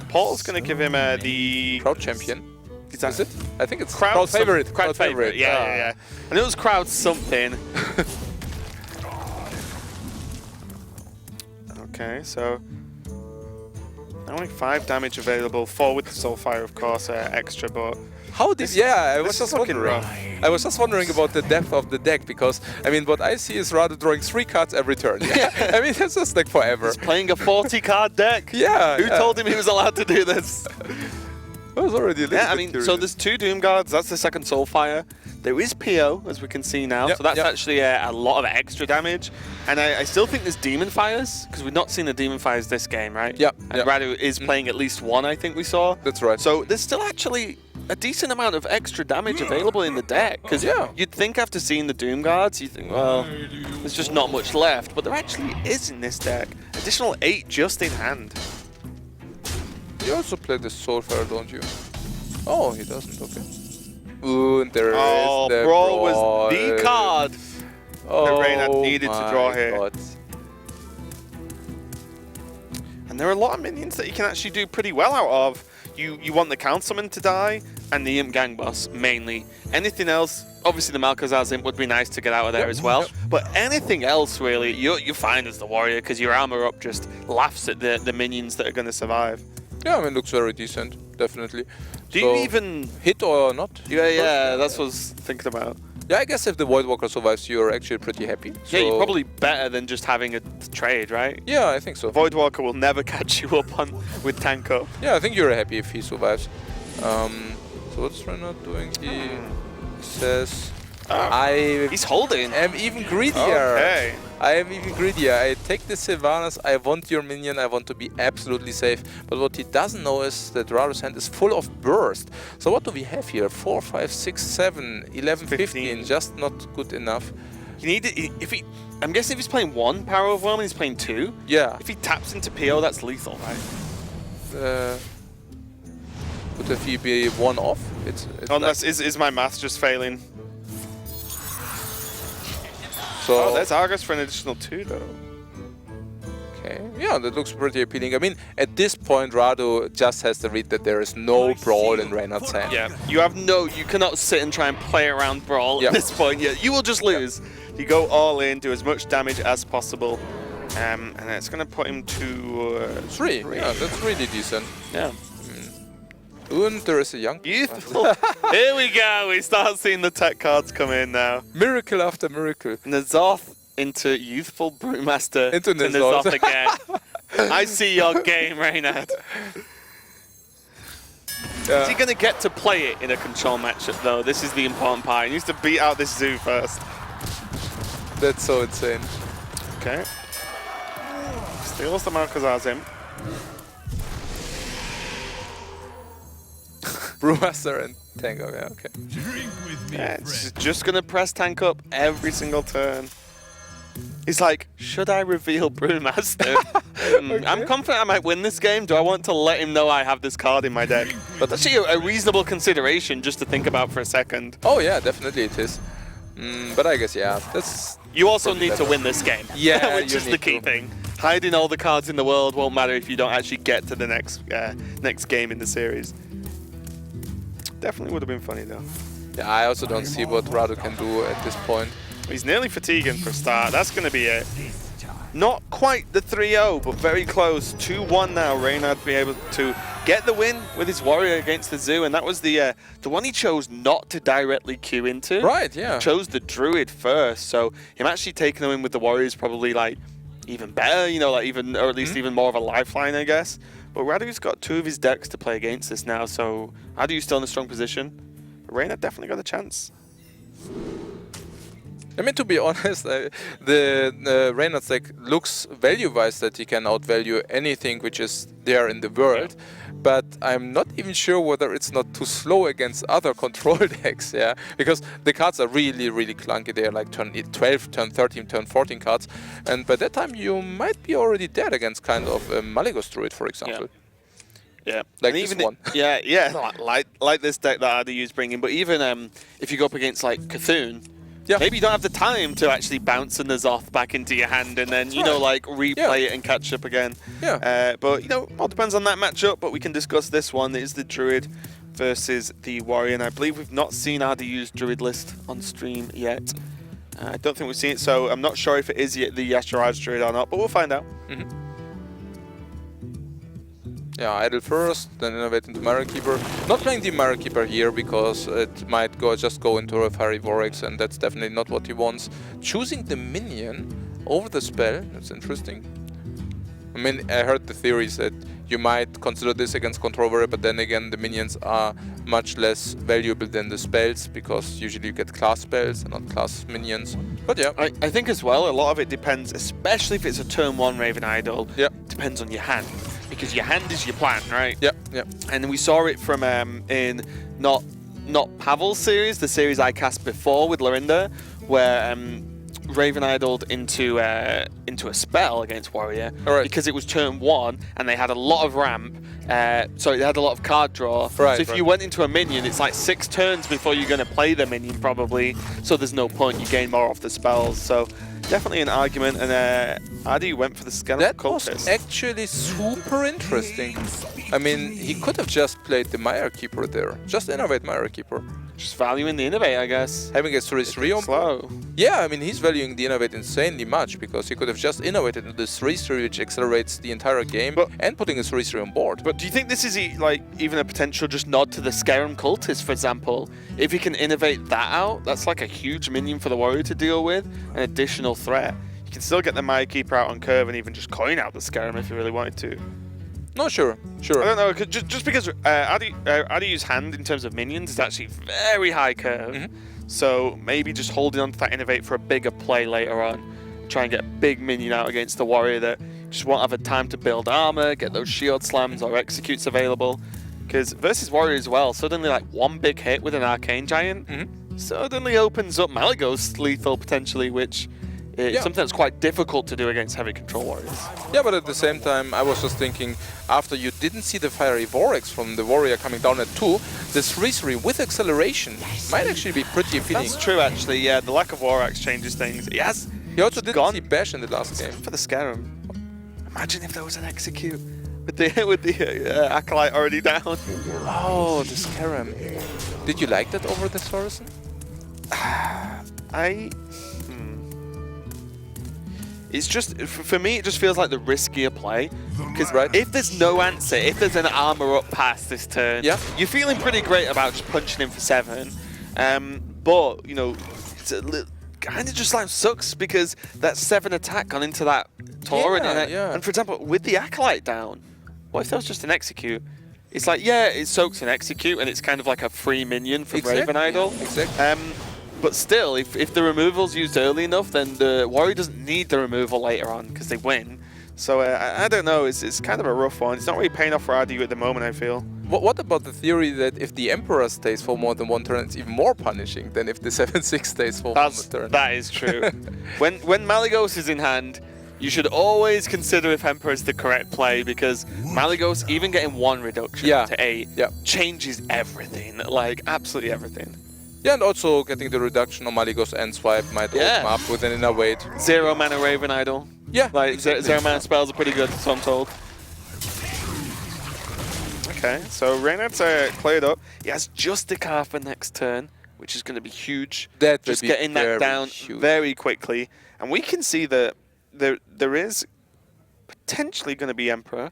Portal's going to give him the
Crowd Champion.
Is that
it? I think it's
Crowd
Favorite.
Crowd Favorite. Yeah. And it was Crowd something. Okay, so only 5 damage available. 4 with the Soulfire, of course, extra, but.
How did? I was just wondering. I was just wondering about the depth of the deck because I mean, what I see is Radu drawing 3 cards every turn. I mean, that's just like forever.
He's playing a 40-card deck. Who told him he was allowed to do this?
I was already a little bit
I mean,
curious.
so there's 2 Doomguards. That's the second Soulfire. There is PO, as we can see now. So that's actually a lot of extra damage. And I still think there's Demon Fires, because we've not seen the Demon Fires this game, right? And Radu is playing at least 1, I think we saw.
That's right.
So there's still actually a decent amount of extra damage available in the deck. Because you'd think after seeing the Doomguards, you think, well, there's just not much left. But there actually is in this deck. Additional 8 just in hand.
You also play the Soulfire, don't you? Oh, he doesn't, okay. Ooh, and there is the
Brawl was the card that Reynad needed to draw here.
God.
And there are a lot of minions that you can actually do pretty well out of. You want the Count Summon to die, and the Imp Gang Boss, mainly. Anything else, obviously the Malcazar's Imp would be nice to get out of there as well. But anything else, really, you're fine as the Warrior, because your armor up just laughs at the minions that are going to survive.
Yeah, I mean, looks very decent, definitely.
Do
So,
you even...
hit or not?
Yeah, that's what I was thinking about.
Yeah, I guess if the Voidwalker survives, you're actually pretty happy.
Yeah, you're
So-
probably better than just having a trade, right?
Yeah, I think so.
Voidwalker will never catch you up on with tank up.
Yeah, I think you're happy if he survives. So what's Reynad doing? He says, I
He's holding.
am even greedier.
Okay.
I am even greedier. I take the Sylvanas, I want your minion, I want to be absolutely safe. But what he doesn't know is that Rado's hand is full of burst. So what do we have here? 4, 5, 6, 7, 11, 15. Just not good enough.
You need it, if he... I'm guessing if he's playing 1 Power Overwhelm and he's playing 2,
Yeah.
if he taps into PO, that's lethal, right?
Would if he be one off? It's
Unless, is my math just failing?
so
Oh, there's Argus for an additional 2, though.
okay. Yeah, that looks pretty appealing. I mean, at this point, Rado just has to read that there is no brawl in Reynad's hand.
Yeah, you cannot sit and try and play around Brawl
Yeah.
at this point. Yeah, you will just lose. You go all in, do as much damage as possible, and it's going to put him to
3. Yeah, that's really decent.
yeah.
And there is a young
Youthful. Here we go. We start seeing the tech cards come in now.
miracle after miracle.
Nazoth into youthful Brewmaster
Into
to
Nazoth.
Nazoth again. I see your game, Reynad. Is he going to get to play it in a control matchup, though? This is the important part. He needs to beat out this Zoo first.
That's so insane.
Okay. Steals the Malcazar's imp.
Brewmaster and Tango, yeah, okay.
Yeah, it's just going to press tank up every single turn. He's like, should I reveal Brewmaster? I'm confident I might win this game. Do I want to let him know I have this card in my deck? But that's actually a reasonable consideration just to think about for a second.
Oh yeah, definitely it is. But I guess, yeah, that's...
You also
Probably
need to
better.
win this game.
Yeah,
which
you
is the
need
key
to.
thing. Hiding all the cards in the world won't matter if you don't actually get to the next game in the series. Definitely would have been funny though.
Yeah, I also don't see what Rado can do at this point.
He's nearly fatiguing for a start. That's going to be it. Not quite the 3-0, but very close. 2-1 now. Reynad be able to get the win with his warrior against the Zoo, and that was the one he chose not to directly queue into.
Right, yeah.
Chose the Druid first, so him actually taking the win with the warrior is probably like even better, you know, like even, or at least even more of a lifeline, I guess. But Radu's got 2 of his decks to play against this now, so Radu's still in a strong position. Reynad definitely got a chance.
I mean, to be honest, the Reynad's deck looks value-wise that he can outvalue anything which is there in the world, but I'm not even sure whether it's not too slow against other control decks, yeah? Because the cards are really, really clunky. They are like turn 12, turn 13, turn 14 cards, and by that time you might be already dead against kind of a Malygos Druid, for example.
Yeah,
Like
and
this
even
one.
Yeah, like this deck that RDU's bringing. But even if you go up against like Cthulhu,
Yeah.
maybe you don't have the time to actually bounce a Nazoth back into your hand and then, you know, like replay it and catch up again.
Yeah.
But, you know, all depends on that matchup. But we can discuss this one. It is the Druid versus the Warrior. And I believe we've not seen RDU's Druid list on stream yet. I don't think we've seen it. So I'm not sure if it is yet the Yasharaj Druid or not. But we'll find out.
Yeah, idle first, then innovate into Mirror Keeper. Not playing the Mirror Keeper here because it might just go into a Fiery Vortex, and that's definitely not what he wants. Choosing the minion over the spell, that's interesting. I mean, I heard the theories that you might consider this against Control Warrior, but then again, the minions are much less valuable than the spells because usually you get class spells and not class minions. But yeah.
I think as well, a lot of it depends, especially if it's a turn 1 Raven Idol, depends on your hand. Because your hand is your plan, right?
Yeah, yeah.
And we saw it from in not Pavel's series, the series I cast before with Lorinda, where Raven idled into a spell against Warrior because it was turn 1 and they had a lot of ramp. Sorry, they had a lot of card draw. So if you went into a minion, it's like 6 turns before you're going to play the minion probably. So there's no point. You gain more off the spells. So definitely an argument. And RDU went for the Skeletal Cultist.
That was actually super interesting. I mean, he could have just played the Mire Keeper there. Just innovate Mire Keeper.
Just valuing the Innovate, I guess.
Having a 3-3 on board.
Slow.
Yeah, I mean, he's valuing the Innovate insanely much because he could have just innovated into this 3-3 which accelerates the entire game and putting a 3-3 on board.
But do you think this is like even a potential just nod to the Scarum Cultist, for example? If he can innovate that out, that's like a huge minion for the Warrior to deal with, an additional threat. You can still get the Maya Keeper out on curve and even just coin out the Scarum if you really wanted to.
No, sure.
I don't know, just because RDU's hand in terms of minions is actually very high curve. So maybe just holding on to that Innovate for a bigger play later on. Try and get a big minion out against the Warrior that just won't have a time to build armor, get those shield slams or executes available. Because versus Warrior as well, suddenly like one big hit with an Arcane Giant suddenly opens up Malygos lethal potentially, which is something that's quite difficult to do against heavy control Warriors.
Yeah, but at the same time, I was just thinking, after you didn't see the Fiery Vorax from the Warrior coming down at 2, the 3-3 with acceleration might actually be pretty appealing.
That's true, actually. Yeah, the lack of Vorax changes things.
He also didn't see Bash in the last game.
For the Scarum. Imagine if there was an execute with the Acolyte already down.
Oh, the Scarum. Did you like that over the Saracen?
It's just, for me, it just feels like the riskier play. Because if there's no answer, if there's an armor up past this turn, you're feeling pretty great about just punching him for 7. But, you know, it's kind of just like sucks because that 7 attack gone into that torrent. And for example, with the Acolyte down, what if that was just an execute? It's like, yeah, it soaks an execute and it's kind of like a free minion from Raven Idol. But still, if the removal's used early enough, then the Warrior doesn't need the removal later on because they win. So I don't know, it's kind of a rough one. It's not really paying off for RDU at the moment, I feel.
What about the theory that if the Emperor stays for more than one turn, it's even more punishing than if the 7-6 stays for one turn?
That is true. when Malygos is in hand, you should always consider if Emperor is the correct play because Malygos, even getting 1 reduction to 8, changes everything, like absolutely everything.
Yeah, and also getting the reduction on Malygos and swipe might open up with an Innovate.
0 mana Raven Idol.
Yeah,
like 0 mana spells are pretty good, so I'm told. Okay, so Reynad's cleared up. He has Justicar for next turn, which is going to be huge. Just getting that down very quickly. And we can see that there is potentially going to be Emperor.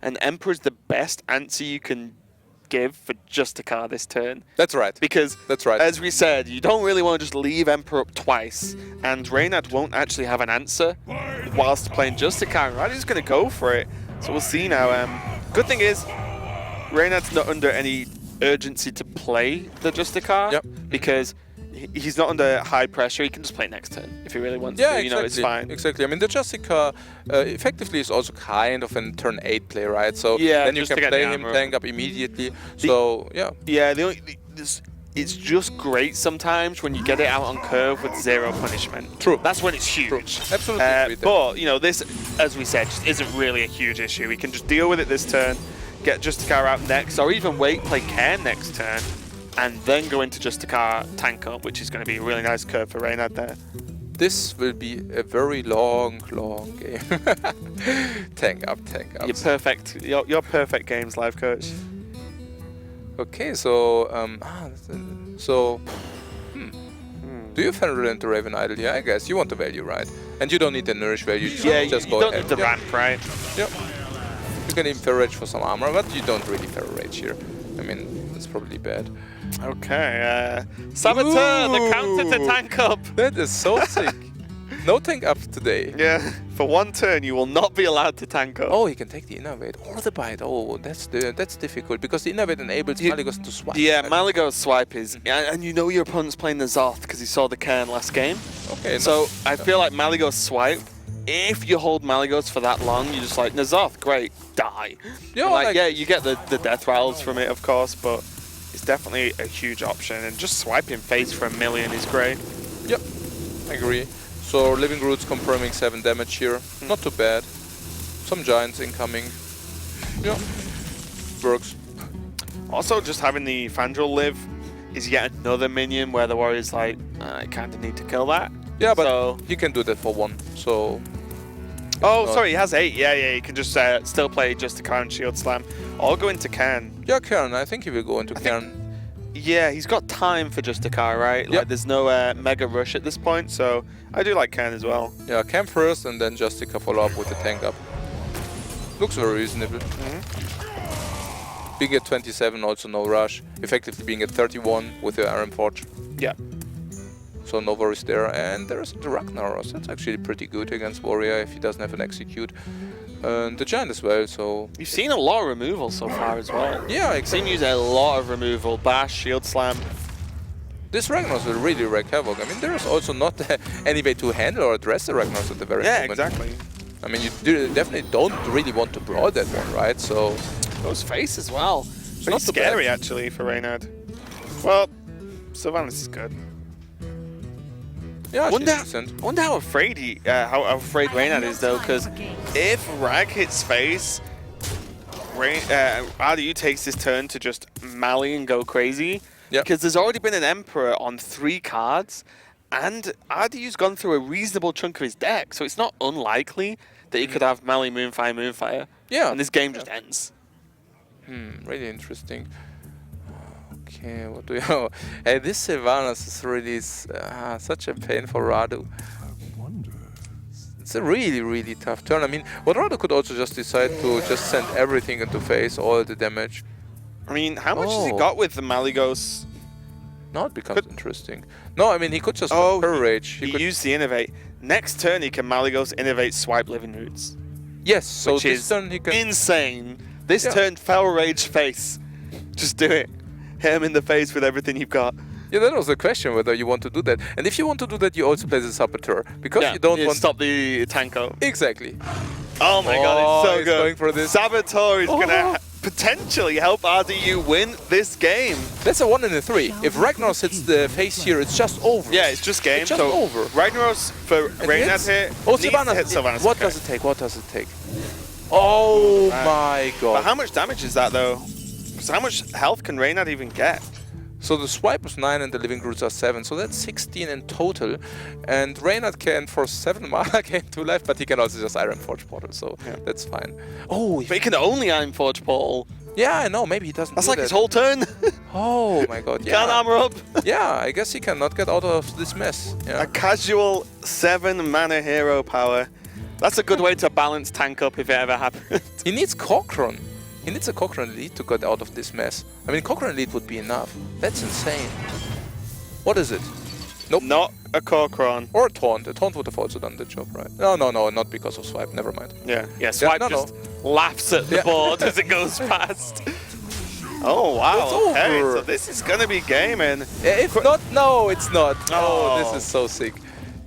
And Emperor is the best answer you can give for Justicar this turn.
That's right.
Because, as we said, you don't really want to just leave Emperor up twice. And Reynad won't actually have an answer whilst playing Justicar. And Raddy's going to go for it. So we'll see now. Good thing is, Reynad's not under any urgency to play the Justicar because he's not under high pressure. He can just play next turn if he really wants to. You know, it's fine.
Exactly. I mean, the Justicar effectively is also kind of a turn 8 play, right? So then you can play him, tank up immediately.
It's just great sometimes when you get it out on curve with 0 punishment.
True.
That's when it's huge.
True. Absolutely.
But, you know, this, as we said, just isn't really a huge issue. We can just deal with it this turn, get Justicar out next, or even wait, play Cairn next turn, and then go into Justicar tank up, which is going to be a really nice curve for Reynad there.
This will be a very long game. Tank up.
You're perfect games, live coach.
Okay, so do you further into Raven Idol? Yeah, I guess you want the value, right? And you don't need the nourish value. Just go ahead.
You don't need the ramp, right?
Yep. You can even Ferrage for some armor, but you don't really Ferrage here. I mean, that's probably bad.
Okay, Saboteur, the counter to tank up.
That is so sick. No tank up today.
Yeah, for 1 turn you will not be allowed to tank up.
Oh, he can take the Innovate or the Bite. Oh, that's difficult because the Innovate enables Malygos to swipe.
Yeah, right? Malygos swipe is, and you know your opponent's playing the Zoth because he saw the Cairn last game.
Okay.
So I feel like Malygos swipe. If you hold Malygos for that long, you're just like N'Zoth, great, die. Yeah, you get the death rattles from it, of course, but it's definitely a huge option. And just swiping face for 1 million is great.
Yep, I agree. So Living Roots confirming 7 damage here. Not too bad. Some Giants incoming. Yeah, works.
Also, just having the Fandral live is yet another minion where the Warrior's like, I kind of need to kill that.
Yeah, but he can do that for 1, so...
Oh, sorry, he has 8. Yeah, he can just still play Justicar and Shield Slam. Or go into Cairn.
Yeah, Cairn. I think he will go into Cairn.
Yeah, he's got time for Justicar, right?
Yep.
Like, there's no mega rush at this point, so I do like Ken as well.
Yeah, camp first and then Justica follow up with the tank up. Looks very reasonable. Being at 27, also no rush. Effectively being at 31 with the Iron Forge.
Yeah.
So no worries there. And there's the Ragnaros. That's actually pretty good against Warrior if he doesn't have an execute. And the Giant as well, so...
You've seen a lot of removal so far as well.
Yeah,
I've seen him use a lot of removal. Bash, Shield Slam.
This Ragnaros will really wreak havoc. I mean, there's also not any way to handle or address the Ragnaros at the very moment.
Exactly.
I mean, you definitely don't really want to brawl that one, right? So...
Goes face as well. Pretty
not too
scary,
bad.
actually, for Reynad. Well, Sylvanas is good.
Yeah,
Wonder
she's decent.
how afraid how afraid Reynad is though, because if Rag hits face, RDU takes his turn to just mally and go crazy.
Yep.
Because there's already been an Emperor on 3 cards, and RDU's gone through a reasonable chunk of his deck, so it's not unlikely that he could have Mally, Moonfire,
Yeah.
and this game just ends.
Really interesting. Okay, what do we know? Hey, this Sylvanas is really such a pain for Radu. It's a really, really tough turn. I mean, what Radu could also just decide to just send everything into face, all the damage.
I mean, how much has he got with the Malygos?
Now it becomes interesting. No, I mean, he could just Rage.
He
could
used the Innovate. Next turn, he can Malygos, Innovate, Swipe Living Roots.
Yes, so
Which
this
is
turn he can...
insane. This
Yeah.
turn, Fel Rage face. Just do it. Hit him in the face with everything you've got.
Yeah, that was the question, whether you want to do that. And if you want to do that, you also play the Saboteur. Because you don't want...
stop the Tanko.
Exactly.
Oh my god, it's so
he's
good.
going for this.
Saboteur is going to potentially help RDU win this game.
That's a 1 in a 3. If Ragnaros hits the face here, it's just over.
Yeah, it's just game.
It's just
so
over.
Ragnaros for Reynad here.
Oh,
needs to
Sylvanas.
hit Sylvanas.
What
Okay.
does it take? What does it take? Oh my
But
god.
how much damage is that though? Because how much health can Reynad even get?
So the swipe was 9 and the living roots are 7, so that's 16 in total. And Reynad can for 7 mana gain 2 life, but he can also just Iron Forge Portal, so that's fine. Oh,
But he can only Iron Forge Portal.
yeah, I know, maybe he doesn't
That's
do
like
that.
his whole turn.
Oh my god,
Can't
yeah.
armor up.
Yeah, I guess he cannot get out of this mess. Yeah.
A casual 7 mana hero power. That's a good way to balance tank up if it ever happens.
He needs Cochrane. He needs a Cochrane Elite to get out of this mess. I mean, Cochrane Elite would be enough. That's insane. What is it? Nope.
Not a Corcoran.
Or a Taunt. A Taunt would have also done the job, right? No, not because of Swipe. Never mind.
Yeah. Swipe
no,
just laughs at the
Yeah.
board as it goes past. Oh wow.
It's
Okay,
over.
so this is gonna be game and
If not, no, it's not. Oh, this
Oh.
is so sick.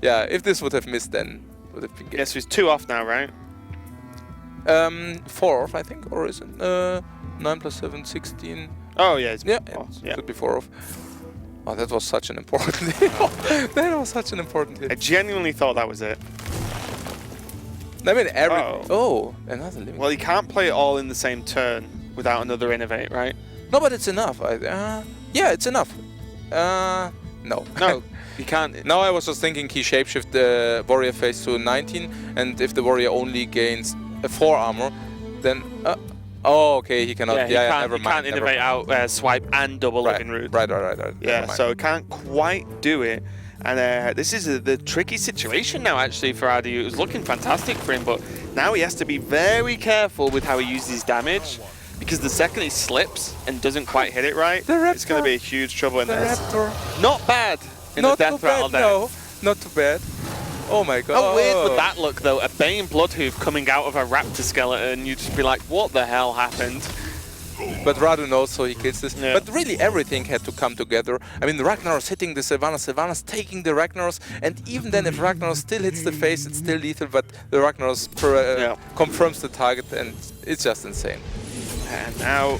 Yeah, if this would have missed, then would have been game.
yes, he's 2 off now, right?
4 off, I think, or is it? 9 plus 7, 16.
Oh yeah, he's
Yeah,
yeah.
could be 4 off. Oh, that was such an important hit. That was such an important
I
hit.
genuinely thought that was it.
I mean,
Oh.
another living.
Well, you can't play it all in the same turn without another Innovate, right?
No, but it's enough. Yeah, it's enough. No.
No, you can't.
Now I was just thinking he shapeshift the warrior face to 19, and if the warrior only gains 4 armor, then oh, okay, he cannot.
Yeah,
Yeah,
he
never
can't
mind.
Innovate out Swipe and double living root.
Right.
Yeah,
Never mind.
so it can't quite do it. And this is the tricky situation now, actually, for RDU. It was looking fantastic for him, but now he has to be very careful with how he uses his damage, because the second he slips and doesn't quite hit it right, it's going to be a huge trouble in
the
this.
Raptor.
Not bad in
Not
the death
too bad,
rattle deck.
no. Not too bad. Oh my god.
How weird would that look, though? A Bane Bloodhoof coming out of a Raptor skeleton, you'd just be like, what the hell happened?
But Radu knows, so he kills this.
Yeah.
But really, everything had to come together. I mean, the Ragnaros hitting the Sylvanas taking the Ragnaros, and even then, if Ragnaros still hits the face, it's still lethal, but the Ragnaros confirms the target, and it's just insane.
And now,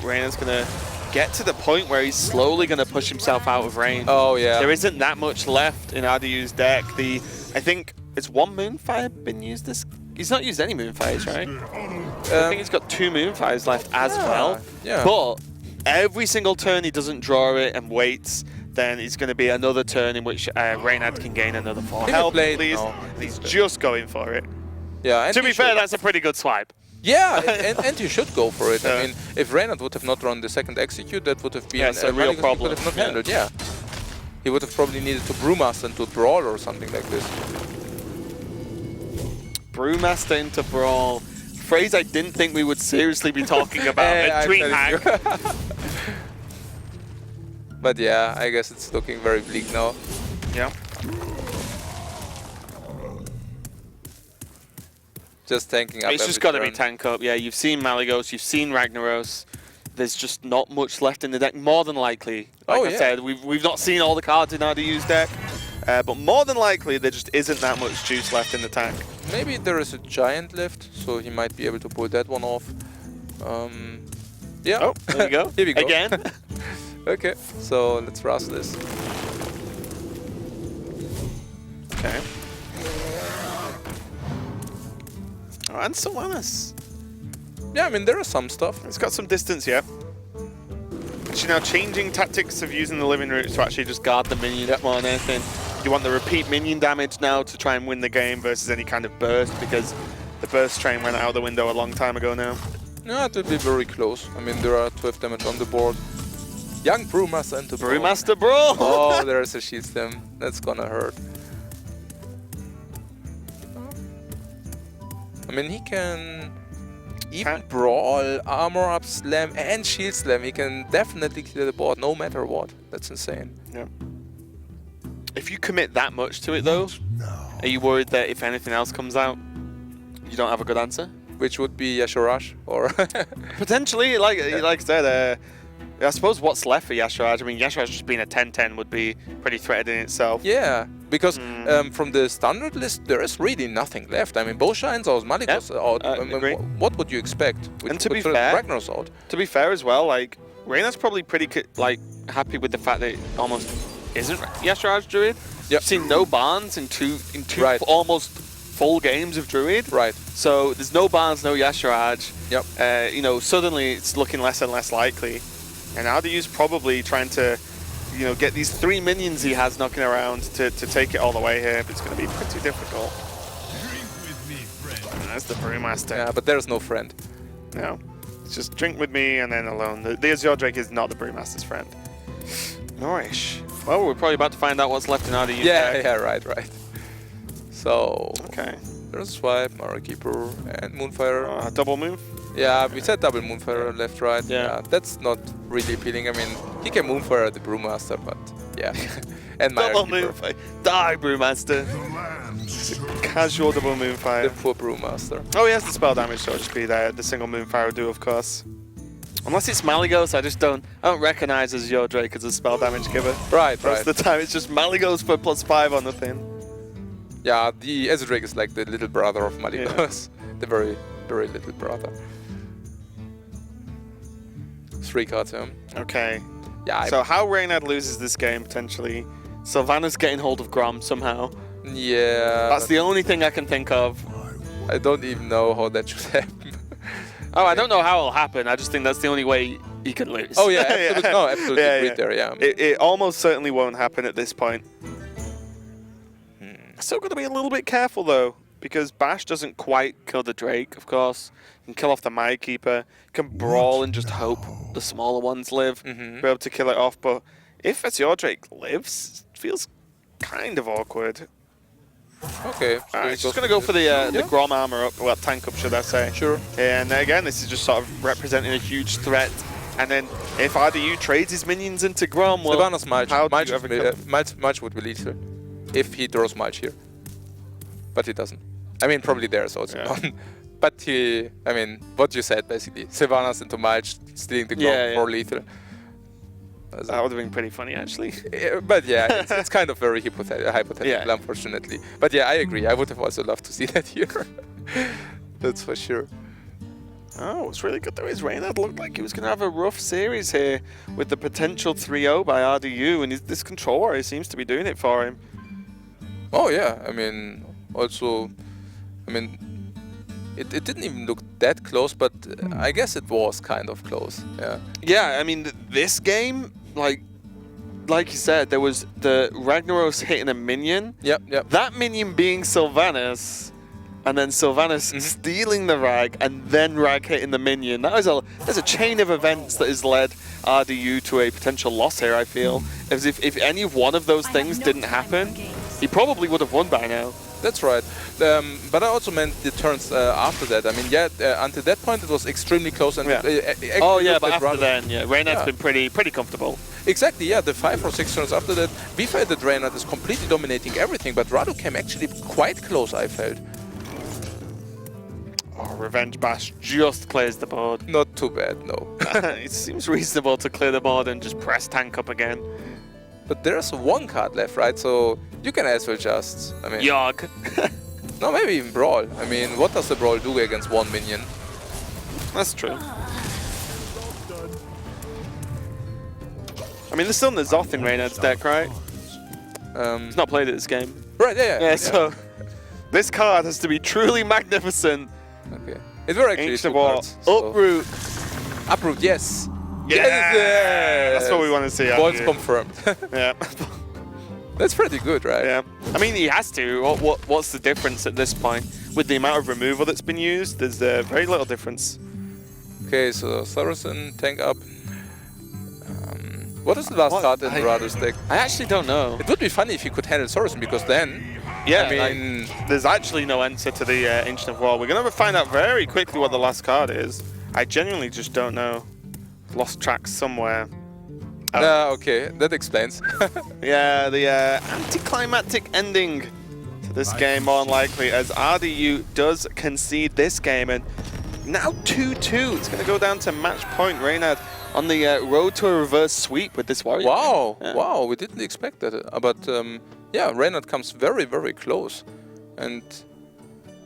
Reynad's going to get to the point where he's slowly going to push himself out of range.
Oh, yeah.
There isn't that much left in RDU's deck. I think, has 1 Moonfire been used this? He's not used any Moonfires, right? I think he's got 2 Moonfires left as well.
Yeah.
But every single turn he doesn't draw it and waits, then it's going to be another turn in which Reynad can gain another 4
He
health,
played-
please.
no.
And he's just going for it.
Yeah. And
To
he
be fair,
should.
that's a pretty good swipe.
Yeah, and you should go for it.
Yeah.
I mean, if Reynad would have not run the second execute, that would have been
Yeah, it's a real
Maligus
problem.
would have not
Yeah.
handled. Yeah, he would have probably needed to Brewmaster into Brawl or something like this.
Brewmaster into Brawl. Phrase I didn't think we would seriously be talking about at
I'm telling
DreamHack.
you. But yeah, I guess it's looking very bleak now.
Yeah.
Just tanking up.
It's just
every
got to be
turn.
tank up. Yeah, you've seen Malygos, you've seen Ragnaros. There's just not much left in the deck, more than likely. Like I said, we've not seen all the cards in RDU's deck, but more than likely there just isn't that much juice left in the tank.
Maybe there is a giant left, so he might be able to pull that one off. Yeah.
Oh, there we go.
Here we go.
Again.
Okay, so let's rust this.
Okay. Oh, and Sylvanas.
Yeah, I mean, there is some stuff.
It's got some distance, yeah. Actually, now changing tactics of using the living roots to actually just guard the minions more than anything. You want the repeat minion damage now to try and win the game versus any kind of burst, because the burst train went out the window a long time ago now.
Yeah, it will be very close. I mean, there are 12 damage on the board. Young Brewmaster into Brawl.
Brewmaster Brawl!
Oh, there's a shield stem. That's gonna hurt. I mean, he can even Brawl, Armor Up Slam, and Shield Slam. He can definitely clear the board no matter what. That's insane.
Yeah. If you commit that much to it, though, are you worried that if anything else comes out, you don't have a good answer?
Which would be Yasharaj, or
Potentially, like I said, I suppose what's left for Yasharaj? I mean, Yasharaj just being a 10-10 would be pretty threatening in itself.
yeah, because from the standard list there is really nothing left. I mean, both Shines out, Malikos out. I mean,
agree.
what would you expect?
And to be
with
fair-
Ragnar's out.
To be fair as well, like, Reynad's probably pretty happy with the fact that it almost isn't Yasharaj Druid.
Yep.
I've seen no Barnes in two
Right.
almost full games of Druid.
Right.
So there's no Barnes, no Yasharaj.
Yep.
You know, suddenly it's looking less and less likely. And RDU's probably trying to, you know, get these 3 minions he has knocking around to take it all the way here, but it's going to be pretty difficult. That's the Brewmaster.
Yeah, but there's no friend.
No. It's just drink with me and then alone. The Azure Drake is not the Brewmaster's friend. Norish. Well, we're probably about to find out what's left in RDU.
Yeah, right. So
Okay.
there's Swipe, Mara Keeper, and Moonfire.
Double move?
Yeah, we said double Moonfire left, right.
Yeah.
That's not really appealing. I mean, he can Moonfire the Brewmaster, but yeah. And Mara
Double
Keeper.
move. Die, Brewmaster. Casual double moonfire.
The poor Brewmaster.
Oh, he has the spell damage, so it'll just be there. The single moonfire will do, of course. Unless it's Malygos, I don't recognize as your Drake as a spell damage giver.
Right,
Most of the time, it's just Malygos for +5 on the thing.
Yeah, the Azure Drake is like the little brother of Maligos. The very, very little brother. 3 cards, yeah.
Okay.
Yeah,
So how Reynad loses this game, potentially. Sylvanas getting hold of Grom somehow.
yeah.
That's the only thing I can think of.
I don't even know how that should happen.
Oh, I don't know how it'll happen. I just think that's the only way he can lose.
Oh yeah, absolutely. No, absolutely
Yeah,
agreed
yeah.
there. Yeah.
It almost certainly won't happen at this point. Still got to be a little bit careful though, because Bash doesn't quite kill the Drake, of course. Can kill off the Mind Keeper, can brawl and just hope the smaller ones live, be able to kill it off. But if it's your Drake lives, it feels kind of awkward.
Okay. So
Alright,
it
just
goes
gonna go for the
Yeah.
Grom armor up, well, tank up, should I say?
Sure.
And again, this is just sort of representing a huge threat. And then if RDU trades his minions into Grom, well,
Sylvanas Mulch.
how do
Mulch,
you ever kill
Mulch would be lethal if he draws Mulch here, but he doesn't. I mean, probably there's also
Yeah.
one. But he, I mean, what you said basically, Sylvanas into Mulch, stealing the Grom
Yeah,
for
yeah.
lethal.
That would have been pretty funny, actually.
But yeah, it's kind of very hypothetical,
Yeah.
unfortunately. But yeah, I agree. I would have also loved to see that here. That's for sure.
Oh, what's really good though is Reynad looked like he was going to have a rough series here with the potential 3-0 by RDU, and this control warrior seems to be doing it for him.
Oh yeah, I mean, also, I mean, it didn't even look that close, but I guess it was kind of close. Yeah.
Yeah, I mean, this game, like you said, there was the Ragnaros hitting a minion.
Yep.
That minion being Sylvanas, and then Sylvanas stealing the Rag, and then Rag hitting the minion. There's a chain of events that has led RDU to a potential loss here, I feel. As if any one of those things didn't happen, he probably would have won by now.
That's right. But I also meant the turns after that. I mean, yeah, until that point it was extremely close. And
But after then, Reynad's been pretty comfortable.
Exactly, yeah. The 5 or 6 turns after that, we felt that Reynad is completely dominating everything, but Radu came actually quite close, I felt.
Oh, Revenge Bash just clears the board.
Not too bad, no.
It seems reasonable to clear the board and just press tank up again.
But there's one card left, right? So you can as well just, I mean...
Yogg.
No, maybe even Brawl. I mean, what does the Brawl do against one minion?
That's true. I mean, there's still N'Zoth in Reynad's deck, right? He's not played it this game.
Right, yeah.
So this card has to be truly magnificent.
Okay. It were actually
Ancient
two
War.
cards. So.
Uproot.
Uproot, yes.
Yeah.
Yes.
That's what we want to see.
Points confirmed.
Yeah.
That's pretty good, right?
Yeah. I mean, he has to. What's the difference at this point? With the amount of removal that's been used, there's very little difference.
Okay, so Saracen, tank up. What is the last card in Radu's deck?
I actually don't know.
It would be funny if he could handle Saracen, because then...
Yeah,
I mean...
there's actually no answer to the Ancient of War. We're going to find out very quickly what the last card is. I genuinely just don't know. Lost track somewhere.
Okay, that explains.
Yeah, the anticlimactic ending to this game, more than likely, as RDU does concede this game. And now 2-2. It's going to go down to match point. Reynad on the road to a reverse sweep with this warrior.
Wow,
Yeah.
wow, we didn't expect that. But yeah, Reynad comes very, very close. And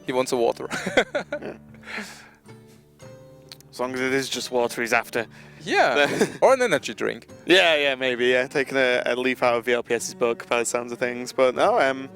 he wants a water.
Yeah. As long as it is just water he's after.
Yeah, or an energy drink.
Yeah, maybe. Yeah, taking a leaf out of VLPS's book by the sounds of things. But no,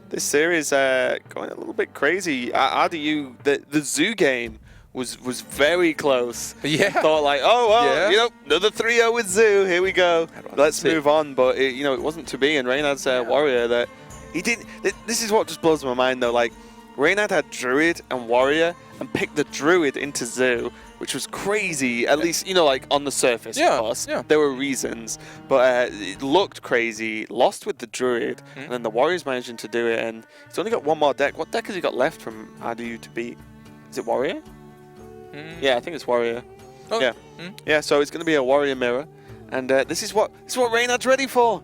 this series going a little bit crazy. RDU, the zoo game was very close.
Yeah.
Thought like, oh well,
Yeah.
you know, another 3-0 with zoo. Here we go. Let's
see.
move on. But it wasn't to be. And Reynad's warrior that he did. This is what just blows my mind though. Like Reynad had druid and warrior and picked the druid into zoo, which was crazy, at least, like on the surface,
Yeah,
of course.
yeah.
There were reasons, but it looked crazy. Lost with the druid, and then the warriors managing to do it, and he's only got one more deck. What deck has he got left from RDU to beat? Is it warrior? Yeah, I think it's warrior.
Okay.
Yeah. Yeah, so it's going to be a warrior mirror, and this is what Reynad's ready for.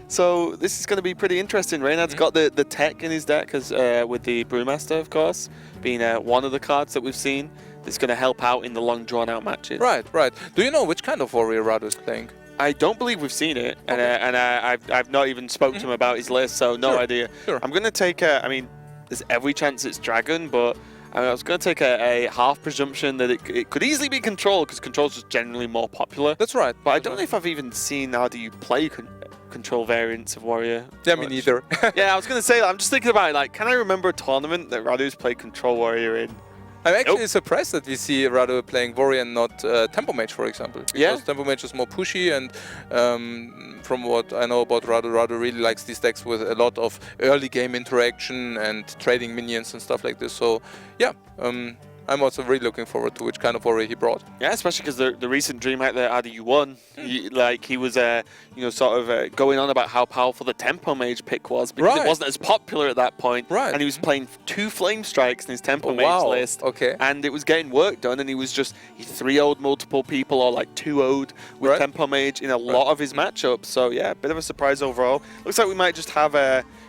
So this is going to be pretty interesting. Reynad's got the tech in his deck, with the Brewmaster, of course, being one of the cards that we've seen that's going to help out in the long drawn-out matches.
Right. Do you know which kind of warrior Radu is playing?
I don't believe we've seen it, and I've not even spoken to him about his list, so no idea.
Sure.
I'm going to take I mean, there's every chance it's Dragon, but I was going to take a half presumption that it could easily be Control, because Control's just generally more popular.
That's right.
But I don't know if I've even seen RDU play Control variants of Warrior.
Yeah, me neither.
Yeah, I was going to say, I'm just thinking about it, like, can I remember a tournament that Radu's played Control Warrior in?
I'm actually surprised that we see Radu playing Warrior and not Tempo Mage, for example. Because Tempo Mage is more pushy, and from what I know about Radu really likes these decks with a lot of early game interaction and trading minions and stuff like this. So, yeah, I'm also really looking forward to which kind of warrior he brought.
Yeah, especially because the recent DreamHack that RDU won, he was sort of going on about how powerful the Tempo Mage pick was, because it wasn't as popular at that point.
Right.
And he was playing 2 Flame Strikes in his Tempo Mage list.
Okay.
And it was getting work done, and he 3-0'd multiple people, or like 2-0'd with Tempo Mage in a lot of his matchups. So yeah, a bit of a surprise overall. Looks like we might just have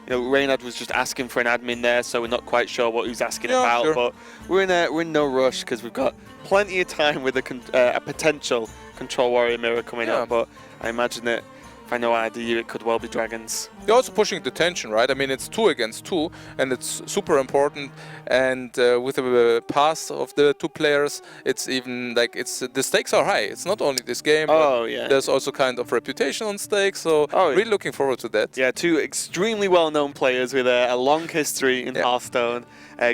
Reynad was just asking for an admin there, so we're not quite sure what he was asking about.
Sure.
But we're in no rush, because we've got plenty of time with a potential Control Warrior mirror coming up. But I imagine that if I know RDU, it could well be Dragons.
You're also pushing the tension, right? I mean, it's 2 against 2, and it's super important. And with the pass of the 2 players, it's even like the stakes are high. It's not only this game.
Oh yeah.
There's also kind of reputation on stakes. So really looking forward to that.
Yeah, 2 extremely well-known players with a long history in Hearthstone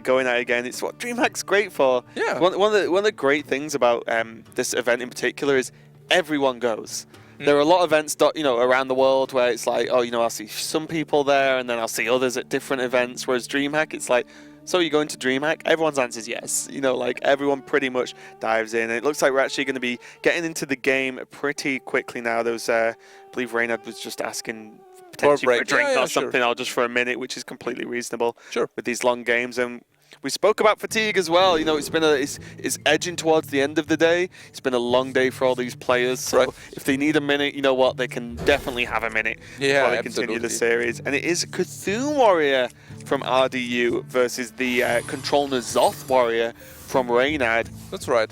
going at it again. It's what DreamHack's great for.
Yeah.
One of the great things about this event in particular is everyone goes. There are a lot of events, around the world where it's like, I'll see some people there, and then I'll see others at different events. Whereas DreamHack, it's like, so you go into DreamHack? Everyone's answer is yes. You know, like everyone pretty much dives in. And it looks like we're actually going to be getting into the game pretty quickly now. There was, I believe Reynad was just asking potentially for a drink or something, or just for a minute, which is completely reasonable with these long games. And we spoke about fatigue as well. You know, it's been it's edging towards the end of the day. It's been a long day for all these players. So if they need a minute, you know what, they can definitely have a minute before they continue the series. And it is Cthulhu Warrior from RDU versus the Control N'Zoth Warrior from Reynad.
That's right.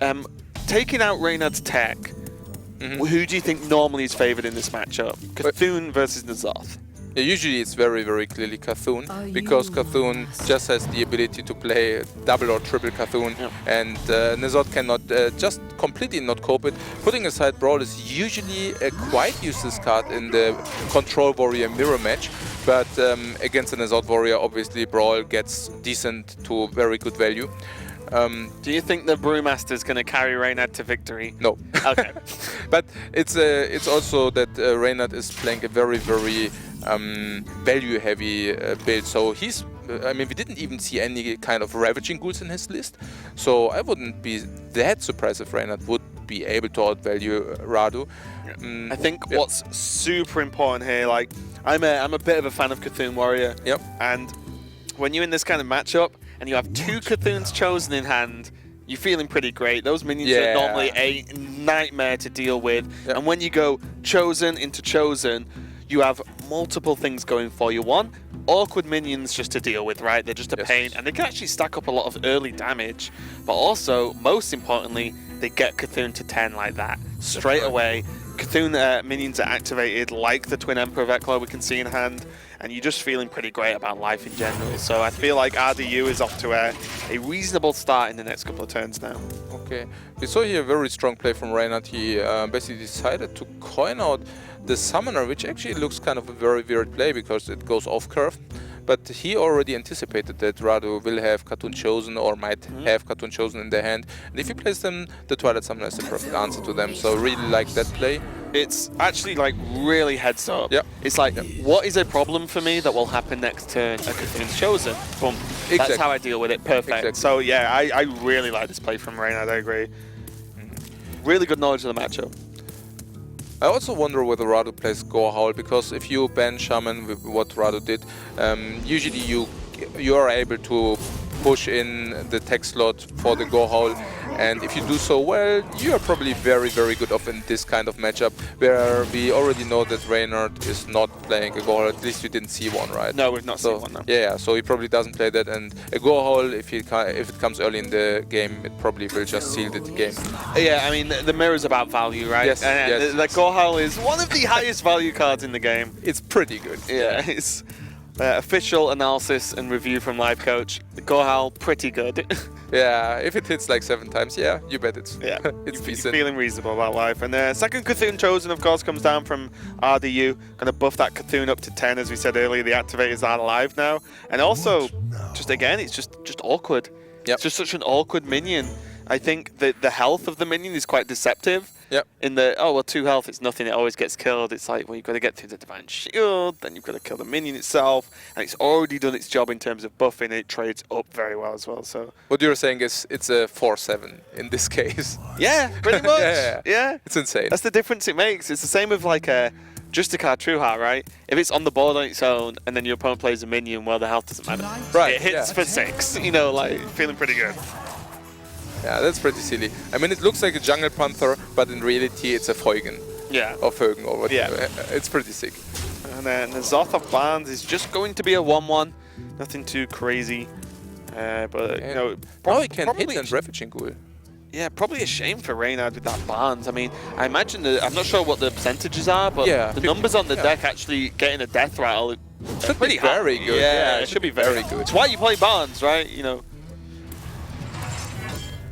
Taking out Reynad's tech, who do you think normally is favored in this matchup? Cthulhu versus N'Zoth.
Yeah, usually it's very, very clearly Cthulhu, because Cthulhu just has the ability to play double or triple Cthulhu, and N'Zoth cannot just completely not cope it. Putting aside Brawl is usually a quite useless card in the Control Warrior mirror match, but against the N'Zoth Warrior, obviously Brawl gets decent to very good value.
Do you think the Brewmaster is going to carry Reynad to victory?
No.
Okay.
But it's also that Reynad is playing a very, very value-heavy build. So he's, I mean, we didn't even see any kind of Ravaging Ghouls in his list. So I wouldn't be that surprised if Reynad would be able to outvalue Radu.
I think what's super important here, like, I'm a bit of a fan of Cthulhu Warrior. And when you're in this kind of matchup, and you have two Cthulhu's Chosen in hand, you're feeling pretty great. Those minions are normally a nightmare to deal with. And when you go Chosen into Chosen, you have multiple things going for you. One, awkward minions just to deal with, right? They're just a pain, and they can actually stack up a lot of early damage. But also, most importantly, they get Cthulhu to 10 like that. Straight away, Cthulhu minions are activated like the Twin Emperor Veclor we can see in hand, and you're just feeling pretty great about life in general. So I feel like RDU is off to a reasonable start in the next couple of turns now.
Okay, we saw here a very strong play from Reynad. He basically decided to coin out the Summoner, which actually looks kind of a very weird play because it goes off curve. But he already anticipated that Radu will have Cartoon Chosen or might have Cartoon Chosen in their hand. And if he plays them, the Twilight Summoner is the perfect answer to them. So really like that play.
It's actually like really heads up. It's like, what is a problem for me that will happen next turn? A Cthulhu's Chosen. Boom. That's how I deal with it. Perfect. So yeah, I really like this play from Reynad, I agree. Really good knowledge of the matchup.
I also wonder whether Radu plays Gore Howl, because if you ban Shaman with what Radu did, usually you are able to push in the tech slot for the Gore Howl, and if you do so well, you are probably very, very good off in this kind of matchup, where we already know that Reynad is not playing a Gore Howl. At least we didn't see one, right?
No, we've not seen one, no.
Yeah, so he probably doesn't play that, and a Gore Howl, if it comes early in the game, it probably will just seal the game.
Yeah, I mean, the mirror is about value, right?
Yes, yes.
The Gore Howl is one of the highest value cards in the game.
It's pretty good.
Yeah, it's official analysis and review from Live Coach. The Gore Howl, pretty good.
Yeah, if it hits like 7 times, yeah, you bet it's
it's
decent.
Feeling reasonable about life. And second Cthulhu Chosen, of course, comes down from RDU. Going to buff that Cthulhu up to 10, as we said earlier. The activators are live now. And also, just again, it's just awkward. It's just such an awkward minion. I think that the health of the minion is quite deceptive. In the, 2 health, it's nothing, it always gets killed. It's like, well, you've got to get through the Divine Shield, then you've got to kill the minion itself, and it's already done its job in terms of buffing, and it trades up very well as well. So
what you're saying is it's a 4/7 in this case.
Yeah, pretty much. Yeah.
It's insane.
That's the difference it makes. It's the same with like Justicar True Heart, right? If it's on the board on its own, and then your opponent plays a minion, well, the health doesn't matter.
Right.
It hits for 6, you know, like, feeling pretty good.
Yeah, that's pretty silly. I mean, it looks like a Jungle Panther, but in reality, it's a Feugen.
Yeah.
Or Fögen, or whatever.
Yeah.
It's pretty sick.
And then the N'Zoth of Barnes is just going to be a 1/1. Nothing too crazy. But, you know...
Now he can hit and Ravaging Ghoul.
Yeah, probably a shame for Reynad with that Barnes. I mean, I imagine I'm not sure what the percentages are, but the numbers on the deck actually getting a death rattle
should
pretty
be very good.
Yeah, it should be very good. It's why you play Barnes, right? You know.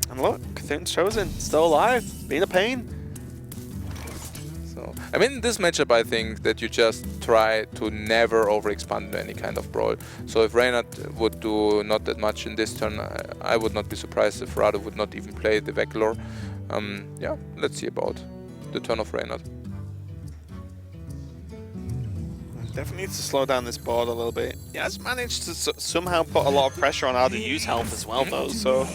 And look, Cthulhu's Chosen, still alive, being a pain.
So, I mean, in this matchup, I think that you just try to never overexpand into any kind of brawl. So if Reynad would do not that much in this turn, I would not be surprised if Radu would not even play the Veclor. Yeah, let's see about the turn of Reynad.
Definitely needs to slow down this board a little bit. he has managed to somehow put a lot of pressure on RDU's health as well, though. So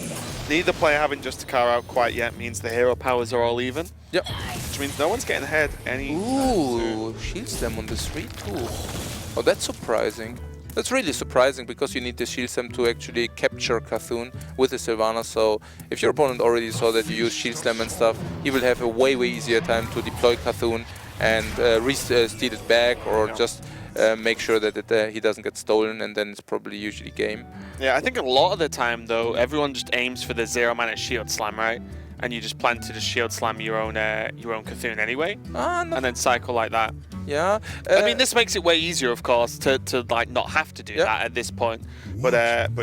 neither player having just a car out quite yet means the hero powers are all even.
Yep.
Which means no one's getting ahead any.
Ooh, shields them on the 3-2. Oh, that's surprising. That's really surprising because you need the shield slam to actually capture Cthulhu with the Sylvanas. So if your opponent already saw that you use shield slam and stuff, he will have a way easier time to deploy Cthulhu and steal it back, or just make sure that he doesn't get stolen, and then it's probably usually game.
Yeah, I think a lot of the time though, everyone just aims for the 0-mana shield slam, right? And you just plan to just shield slam your own Cthulhu anyway, and then cycle like that.
Yeah.
I mean, this makes it way easier, of course, to like not have to do that at this point. But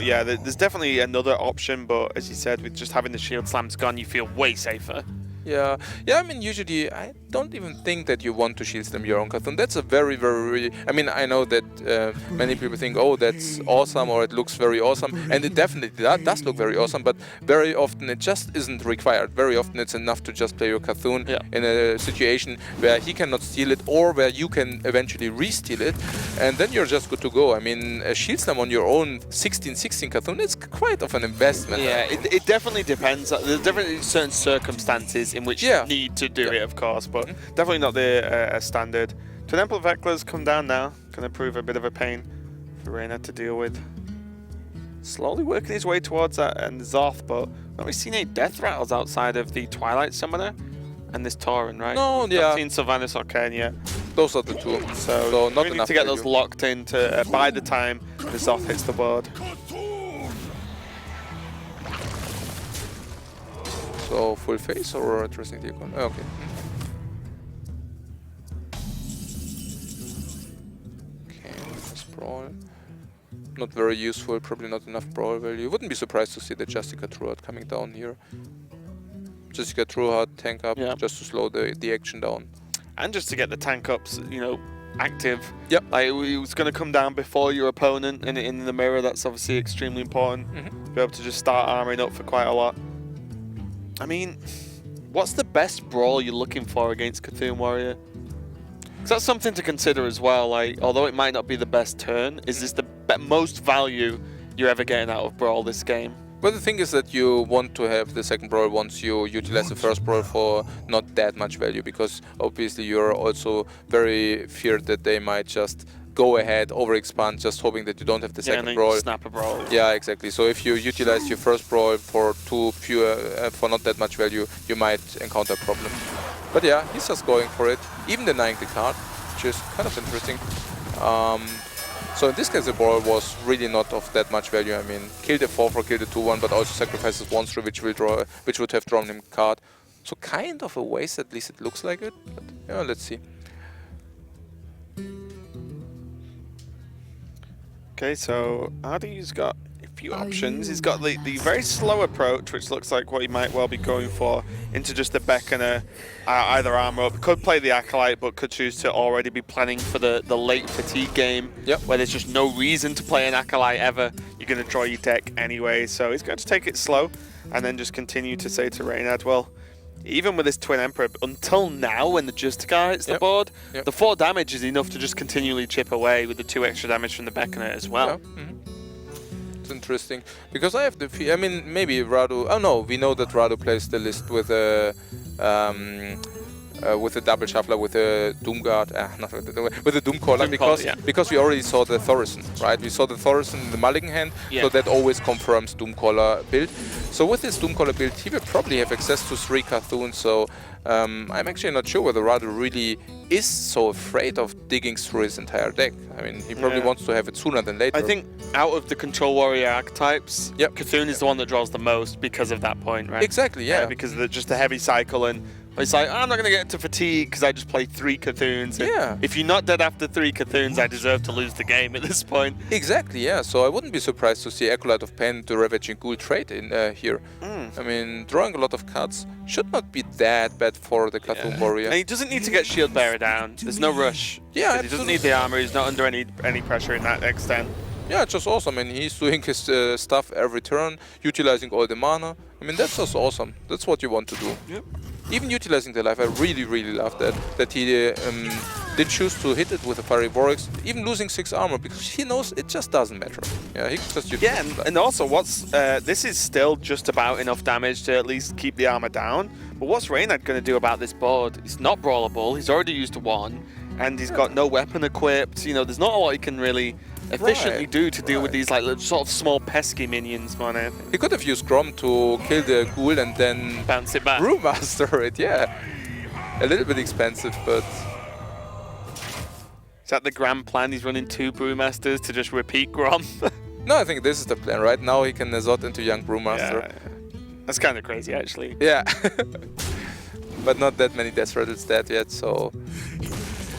yeah, there's definitely another option. But as you said, with just having the shield slams gone, you feel way safer.
Yeah, I mean, usually I don't even think that you want to shield slam your own Cthulhu. That's a very, very, I mean, I know that many people think, oh, that's awesome, or it looks very awesome, and it definitely does look very awesome, but very often it just isn't required. Very often it's enough to just play your Cthulhu in a situation where he cannot steal it, or where you can eventually re-steal it, and then you're just good to go. I mean, a shield slam on your own 16/16 Cthulhu, it's quite of an investment.
Yeah, it definitely depends. There's definitely certain circumstances in which you need to do it, of course, but definitely not the standard. Temple of Ekla's come down now, going to prove a bit of a pain for Reynad to deal with. Slowly working his way towards that and Zoth, but not really seen any death rattles outside of the Twilight Summoner and this Tauren, right?
No,
Not seen Sylvanas or Ken yet.
Those are the two.
So
not
we need
enough
to get
value.
those locked in to by the time the Zoth hits the board.
So full face or addressing the icon? Oh, okay. Okay, sprawl. Not very useful, probably not enough brawl value. Wouldn't be surprised to see the Jessica Trueheart coming down here. Jessica Trueheart tank up just to slow the action down.
And just to get the tank ups, you know, active.
Yep.
Like it was going to come down before your opponent, and in the mirror, that's obviously extremely important. Be able to just start armoring up for quite a lot. I mean, what's the best brawl you're looking for against Cthulhu Warrior? Because that's something to consider as well. Like, although it might not be the best turn, is this the most value you're ever getting out of brawl this game?
But the thing is that you want to have the second brawl once you utilize the first brawl for not that much value, because obviously you're also very feared that they might just go ahead, overexpand, just hoping that you don't have the second brawl.
Snap a brawl.
Yeah, exactly. So if you utilize your first brawl for for not that much value, you might encounter a problem. But yeah, he's just going for it, even denying the card, which is kind of interesting. So in this case, the brawl was really not of that much value. I mean, killed the 4/4, killed the 2/1, but also sacrifices 1/3, which would have drawn him a card. So kind of a waste, at least it looks like it. But yeah, let's see.
Okay, so RDU's got a few options. He's got the very slow approach, which looks like what he might well be going for, into just the Beck and either armor up. Could play the Acolyte, but could choose to already be planning for the late fatigue game, where there's just no reason to play an Acolyte ever. You're going to draw your deck anyway, so he's going to take it slow, and then just continue to say to Reynad, well, even with this Twin Emperor, until now, when the Justicar hits the board, the 4 damage is enough to just continually chip away with the 2 extra damage from the Beckoner as well.
It's interesting, because I have the I mean, maybe Radu... Oh no, we know that Radu plays the list with a double shuffler, with a Doomguard, with a Doomcaller, because we already saw the Thorison, right? We saw the Thorison in the Mulligan hand, so that always confirms Doomcaller build. So with this Doomcaller build, he will probably have access to 3 Cthulhu, so I'm actually not sure whether Radu really is so afraid of digging through his entire deck. I mean, he probably wants to have it sooner than later.
I think out of the Control Warrior archetypes, Cthulhu is the one that draws the most because of that point, right?
Exactly, yeah.
Because of just a heavy cycle, and it's like, I'm not going to get to fatigue because I just play 3 Cthulhuns.
Yeah.
If you're not dead after 3 Cthulhuns, I deserve to lose the game at this point.
Exactly, yeah. So I wouldn't be surprised to see Acolyte of Pen to Ravaging Ghoul trade in here. I mean, drawing a lot of cards should not be that bad for the Cthulhu Warrior.
And he doesn't need to get Shield Bearer down. There's no rush.
Yeah,
he doesn't need the armor. He's not under any pressure in that extent.
Yeah, it's just awesome. I mean, he's doing his stuff every turn, utilizing all the mana. I mean, that's just awesome. That's what you want to do. Even utilizing the life, I really, really love that. That he did choose to hit it with a Fiery Vortex, even losing 6 armor, because he knows it just doesn't matter. Yeah, he just uses
and also what's this is still just about enough damage to at least keep the armor down. But what's Reynad going to do about this board? It's not brawlable. He's already used 1, and he's got no weapon equipped. You know, there's not a lot he can really efficiently do to deal with these like sort of small pesky minions, man.
He could have used Grom to kill the ghoul and then
Bounce it back.
Brewmaster it, yeah. A little bit expensive, but...
Is that the grand plan? He's running 2 Brewmasters to just repeat Grom?
No, I think this is the plan. Right now he can Zot into young Brewmaster.
Yeah. That's kind of crazy, actually.
Yeah. But not that many Death Rattles dead yet, so...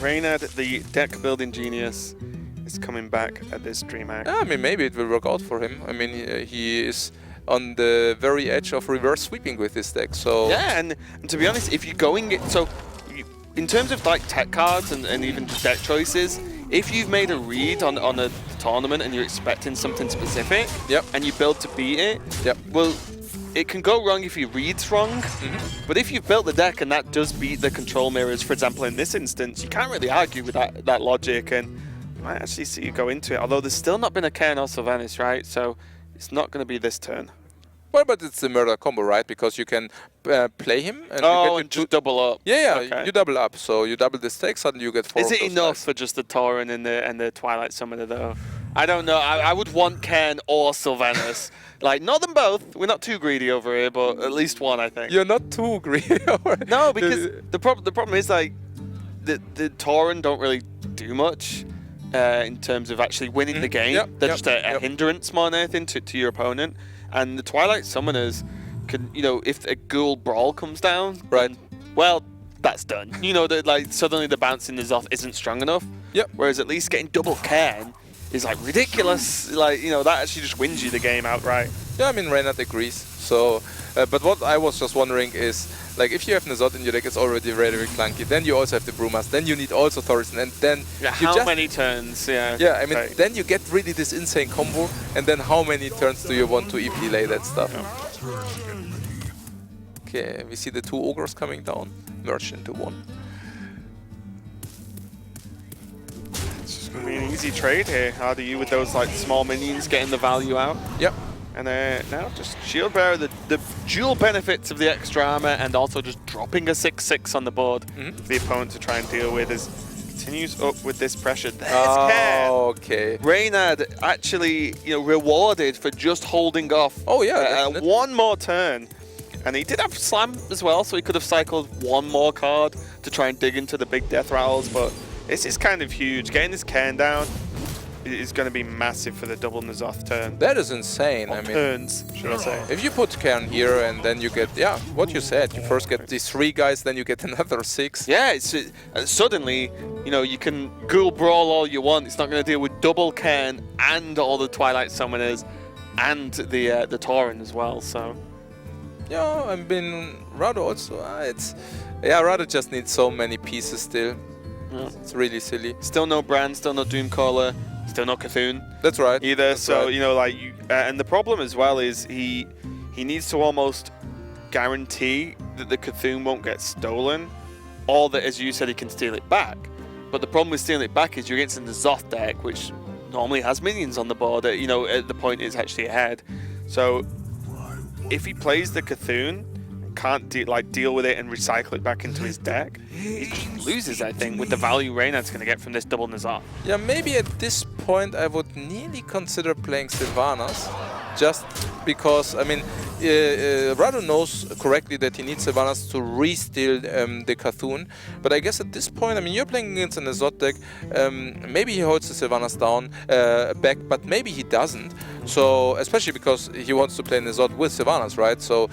Reynad, the deck building genius, is coming back at this DreamHack.
Yeah, I mean, maybe it will work out for him. I mean, he is on the very edge of reverse sweeping with this deck, so...
Yeah, and to be honest, if you're going... in terms of like tech cards and even just deck choices, if you've made a read on a tournament and you're expecting something specific, and you build to beat it, well, it can go wrong if your read's wrong, but if you've built the deck and that does beat the control mirrors, for example, in this instance, you can't really argue with that logic, and you might actually see you go into it, although there's still not been a Cairn or Sylvanas, right? So it's not going to be this turn.
Well, but it's the murder combo, right? Because you can play him and
and just double up.
Yeah,
Okay.
you double up. So you double the stakes, suddenly you get 4
Is it enough for just the Tauren and the Twilight Summoner, though? I don't know. I would want Cairn or Sylvanas. Like, not them both. We're not too greedy over here, but at least one, I think.
You're not too greedy.
No, because the problem is, like, the Tauren don't really do much in terms of actually winning the game. They're just a hindrance more than anything to your opponent. And the Twilight Summoners can, you know, if a Ghoul Brawl comes down,
right?
Well, that's done. You know, that like suddenly the bouncing is off isn't strong enough. Whereas at least getting double Cairn is like ridiculous. Like, you know, that actually just wins you the game outright.
Yeah, I mean, Reynad agrees. So, but what I was just wondering is, like, if you have Nazot in your deck, it's already very, very clunky. Then you also have the Brewmaster. Then you need also Thorsten. And then
how many turns? Yeah.
Yeah, I mean, then you get really this insane combo. And then how many turns do you want to even delay that stuff? Okay, we see the 2 ogres coming down, merged into 1.
It's just gonna be an easy trade here. RDU with those like small minions getting the value out.
Yep.
And now just Shield Bearer, the dual benefits of the extra armor and also just dropping a 6/6 on the board for the opponent to try and deal with as continues up with this pressure. There's Cairn.
Okay.
Reynad actually, you know, rewarded for just holding off.
Oh yeah.
One more turn. And he did have Slam as well, so he could have cycled 1 more card to try and dig into the big death rattles, but this is kind of huge. Getting this Cairn down is going to be massive for the double N'Zoth turn.
That is insane.
Or
I mean,
turns, should I say.
If you put Cairn here and then you get, what you said, you first get these 3 guys, then you get another 6.
Yeah, it's suddenly, you know, you can Ghoul Brawl all you want. It's not going to deal with double Cairn and all the Twilight Summoners and the Tauren as well, so...
Yeah, I mean, Rado also, Rado just needs so many pieces still. Yeah. It's really silly.
Still no Brand, still no Doomcaller, still no Cthulhu.
That's right.
Either.
That's
so
right.
You know, like, and the problem as well is he needs to almost guarantee that the Cthulhu won't get stolen, or that, as you said, he can steal it back. But the problem with stealing it back is you're against the Zoth deck, which normally has minions on the board. You know, at the point it's actually ahead. So if he plays the Cthulhu, can't deal with it and recycle it back into his deck, he just loses, I think, with the value Reynad's going to get from this double N'Zoth.
Yeah, maybe at this point I would nearly consider playing Sylvanas, just because, I mean, Rado knows correctly that he needs Sylvanas to re-steal the Cthulhu, but I guess at this point, I mean, you're playing against an N'Zoth deck, maybe he holds the Sylvanas down back, but maybe he doesn't. So, especially because he wants to play N'Zoth with Sylvanas, right? So,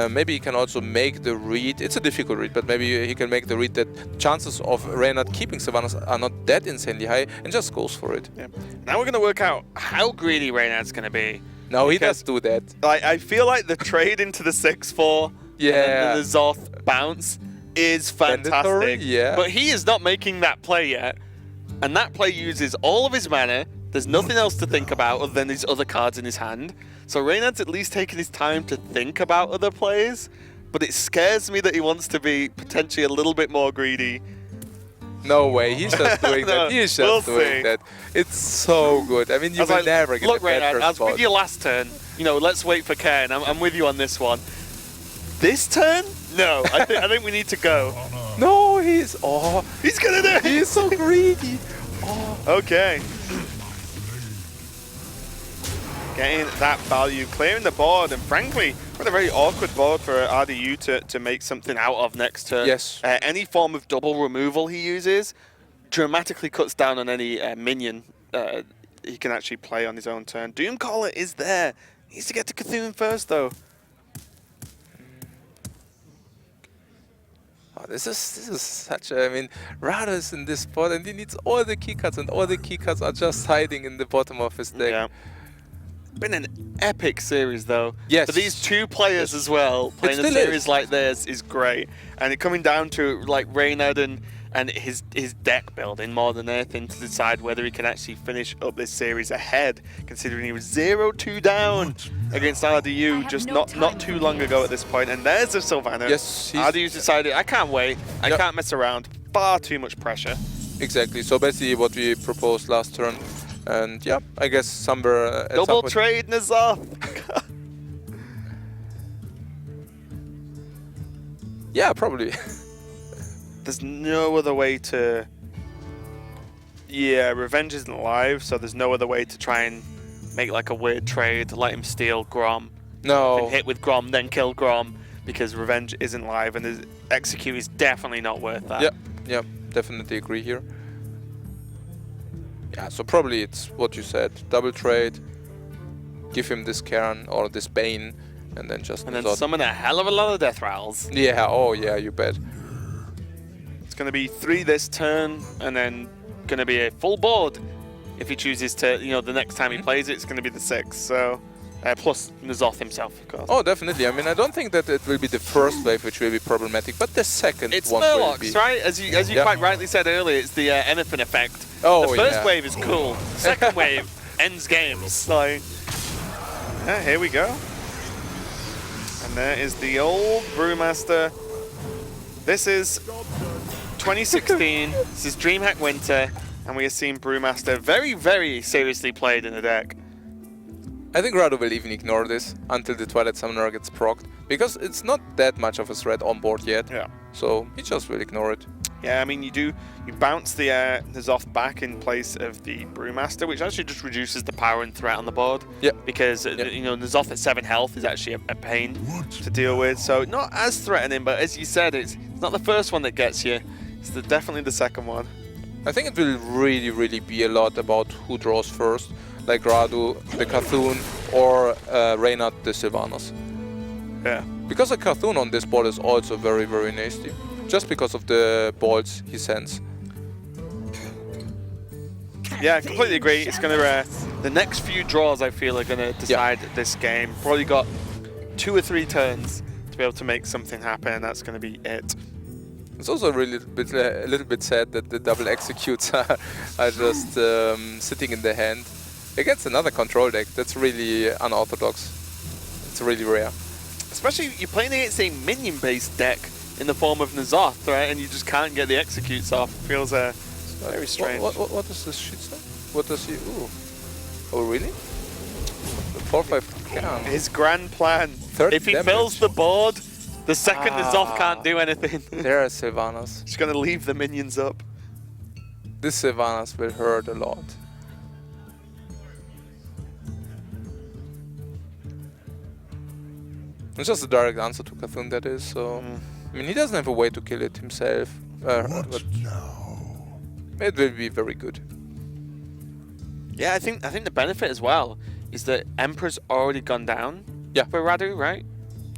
maybe he can also make the read. It's a difficult read, but maybe he can make the read that chances of Reynad keeping Sylvanas are not that insanely high and just goes for it.
Yeah. Now we're going to work out how greedy Reynad's going to be.
No, he does do that.
I feel like the trade into the 6/4 and the Zoth bounce is fantastic.
Mandatory, yeah.
But he is not making that play yet. And that play uses all of his mana. There's nothing else to think about other than his other cards in his hand. So Reynad's at least taking his time to think about other plays. But it scares me that he wants to be potentially a little bit more greedy
No way, he's just doing
No,
that. He's just
we'll
doing
see.
that. It's so good. I mean, you
I was
will
like,
never get
look,
a bad
Reynad,
first
I was
spot.
with you last turn. You know, let's wait for Ken. I'm with you on this one. This turn? No, I think we need to go.
No, he's
He's gonna do it.
he's so greedy.
Okay. Getting that value, clearing the board, and frankly, what a very awkward board for RDU to make something out of next turn.
Yes.
Any form of double removal he uses dramatically cuts down on any minion he can actually play on his own turn. Doomcaller is there. He needs to get to Cthulhu first, though.
Oh, this is such a, I mean, Rado is in this spot and he needs all the keycards, and all the keycards are just hiding in the bottom of his deck.
Yeah. Been an epic series, though.
Yes.
For these two players as well, playing a
still
series
is.
like this is great. And it coming down to like Reynad and his deck building more than anything to decide whether he can actually finish up this series ahead, considering he was 0-2 down against RDU just not too long ago at this point. And there's the Sylvanas.
Yes,
RDU's decided, I can't wait, I can't mess around, far too much pressure.
Exactly. So basically what we proposed last turn. And yeah, I guess somewhere at some
Double
point-
trade Nazar.
Yeah, probably.
There's no other way to... Yeah, Revenge isn't live, so there's no other way to try and make like a weird trade to let him steal Grom.
No.
And hit with Grom, then kill Grom, because Revenge isn't live, and his Execute is definitely not worth that.
Yep, definitely agree here. Yeah, so probably it's what you said, double trade, give him this Karen or this Bane, and then just...
And then
Nazar.
summon a hell of a lot of Death Rattles.
Yeah, oh yeah, you bet.
It's going to be 3 this turn, and then going to be a full board. If he chooses to, you know, the next time he plays it, it's going to be the 6. So, plus Nazoth himself, of course.
Oh, definitely. I mean, I don't think that it will be the first wave which will be problematic, but the second
It's
one will
Murlocs,
be.
right? As you
Yeah.
quite rightly said earlier, it's the anything effect.
Oh,
the first
yeah.
wave is cool. Second wave ends games. So, yeah, here we go. And there is the old Brewmaster. This is 2016. This is DreamHack Winter, and we are seeing Brewmaster very, very seriously played in the deck.
I think Rado will even ignore this until the Twilight Summoner gets procced, because it's not that much of a threat on board yet.
Yeah.
So he just will ignore it.
Yeah, I mean, you bounce the Nazoth back in place of the Brewmaster, which actually just reduces the power and threat on the board.
Yeah.
Because, you know, Nazoth at 7 health is actually a pain to deal with. So not as threatening, but as you said, it's not the first one that gets you. It's definitely the second one.
I think it will really, really be a lot about who draws first, like Radu, the Cthulhu, or Reynad, the Sylvanas.
Yeah.
Because a Cthulhu on this board is also very, very nasty, just because of the balls he sends.
Yeah, I completely agree. It's going to... the next few draws, I feel, are going to decide this game. Probably got 2 or 3 turns to be able to make something happen, and that's going to be it.
It's also a little bit sad that the double executes are just sitting in the hand against another control deck. That's really unorthodox. It's really rare.
Especially you're playing against a minion-based deck in the form of Nazoth, right? And you just can't get the executes off. Feels very strange.
What does this shit say? What does he? Ooh. Oh really? 4/5 Karen.
His grand plan.
30
If he
damage.
fills the board, the second Nazoth can't do anything.
There are Sylvanas.
Just gonna leave the minions up.
This Sylvanas will hurt a lot. It's just a direct answer to Cthulhu, that is, so... I mean, he doesn't have a way to kill it himself. But it will be very good.
Yeah, I think the benefit as well is that Emperor's already gone down.
Yeah.
For Radu, right?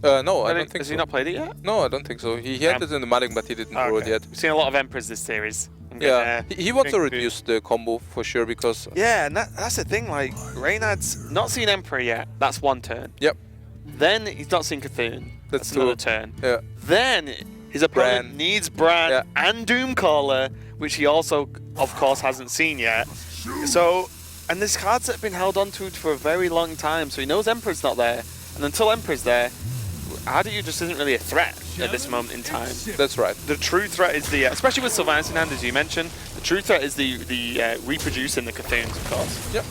No, I don't think
Has
so.
he not played it yet?
No, I don't think so. He had it in the mudding, but he didn't draw it yet.
We've seen a lot of Emperors this series.
Yeah, he wants to reduce the combo for sure, because...
Yeah, and that's the thing, like, Reynad's not seen Emperor yet. That's 1 turn.
Yep.
Then he's not seen Cthulhu. That's another turn.
Yeah.
Then his opponent
Bran.
needs Bran and Doomcaller, which he also, of course, hasn't seen yet. So, and there's cards that have been held onto for a very long time, so he knows Emperor's not there. And until Emperor's there, RDU just isn't really a threat at this moment in time.
That's right.
The true threat is the, especially with Sylvanas in hand, as you mentioned, the true threat is the reproducing the Cthunes, of course.
Yep.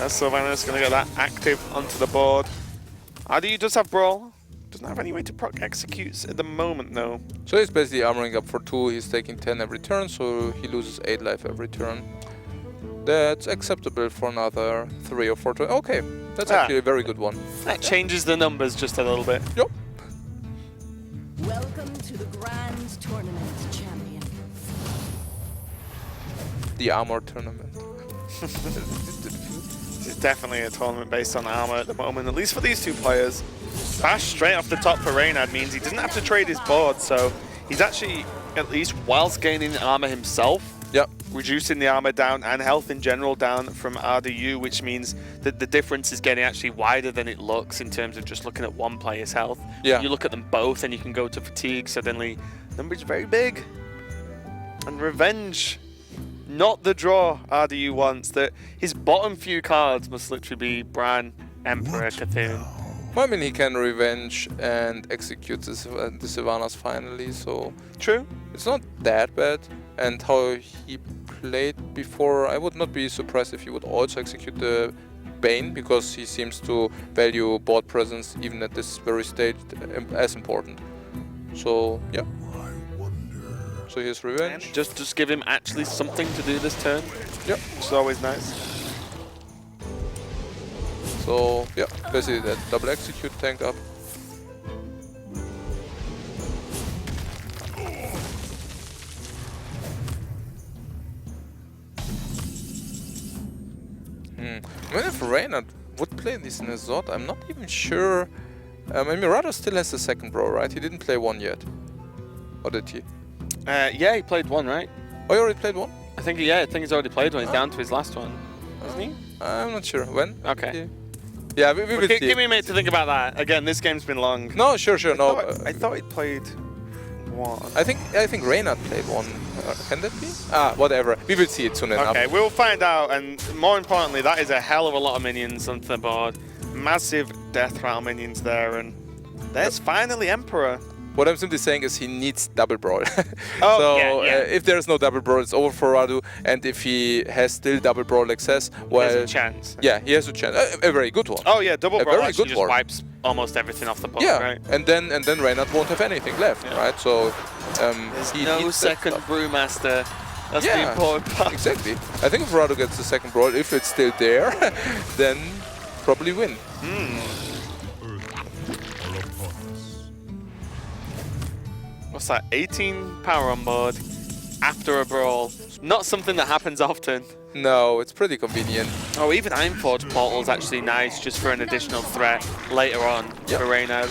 Sylvanas going to get that active onto the board. RDU does have Brawl. Doesn't have any way to proc executes at the moment, though.
So he's basically armoring up for 2. He's taking 10 every turn, so he loses 8 life every turn. That's acceptable for another 3 or 4 turns. Okay, that's actually a very good one.
That changes the numbers just a little bit.
Yep.
Welcome to the Grand Tournament, champion.
The armor tournament.
It's definitely a tournament based on armor at the moment, at least for these two players. Bash straight off the top for Reynad means he doesn't have to trade his board, so he's actually, at least whilst gaining armor himself,
Yep.
reducing the armor down and health in general down from RDU, which means that the difference is getting actually wider than it looks in terms of just looking at one player's health.
Yeah.
You look at them both and you can go to fatigue, suddenly numbers very big. And revenge, not the draw RDU wants. That his bottom few cards must literally be Bran, Emperor, Cthulhu.
Well, I mean, he can revenge and execute the Sylvanas finally, so
True.
it's not that bad. And how he played before, I would not be surprised if he would also execute the Bane, because he seems to value board presence even at this very stage as important. So, yeah. So here's revenge.
And just give him actually something to do this turn.
Yep.
Which is always nice.
So, yeah, basically that double execute tanked up. I mean, if Reynad would play this in a Zod, I'm not even sure. I mean, Mirado still has the second bro, right? He didn't play one yet. Or did he?
Yeah, he played one, right?
Oh, he already played one?
I think he's already played one. He's down to his last one, isn't he?
I'm not sure. When?
Okay.
Yeah, we will see.
Give me a minute to think about that. Again, this game's been long.
No, sure, no.
I thought he played one.
I think Reynad played one. Can that be? Ah, whatever. We will see it soon enough.
Okay, we'll find out. And more importantly, that is a hell of a lot of minions onto the board. Massive death rattle minions there, and there's finally Emperor.
What I'm simply saying is he needs double brawl.
Oh,
so
yeah.
if there's no double brawl, it's over for Radu. And if he has still double brawl access, well,
There's a chance.
Yeah, he has a chance. A very good one.
Oh yeah, double
A
brawl
very
actually
good
just
war.
wipes almost everything off the board,
Yeah,
right?
and then Reynad won't have anything left,
Yeah.
right? So
There's
he
no
needs that
second
stuff.
Brewmaster. That's the
Yeah,
important part.
exactly. I think if Radu gets the second brawl, if it's still there, then probably win.
What's that? 18 power on board after a brawl. Not something that happens often.
No, it's pretty convenient.
Oh, even Ironforge Portal's actually nice just for an additional threat later on
Yep.
for Reynad.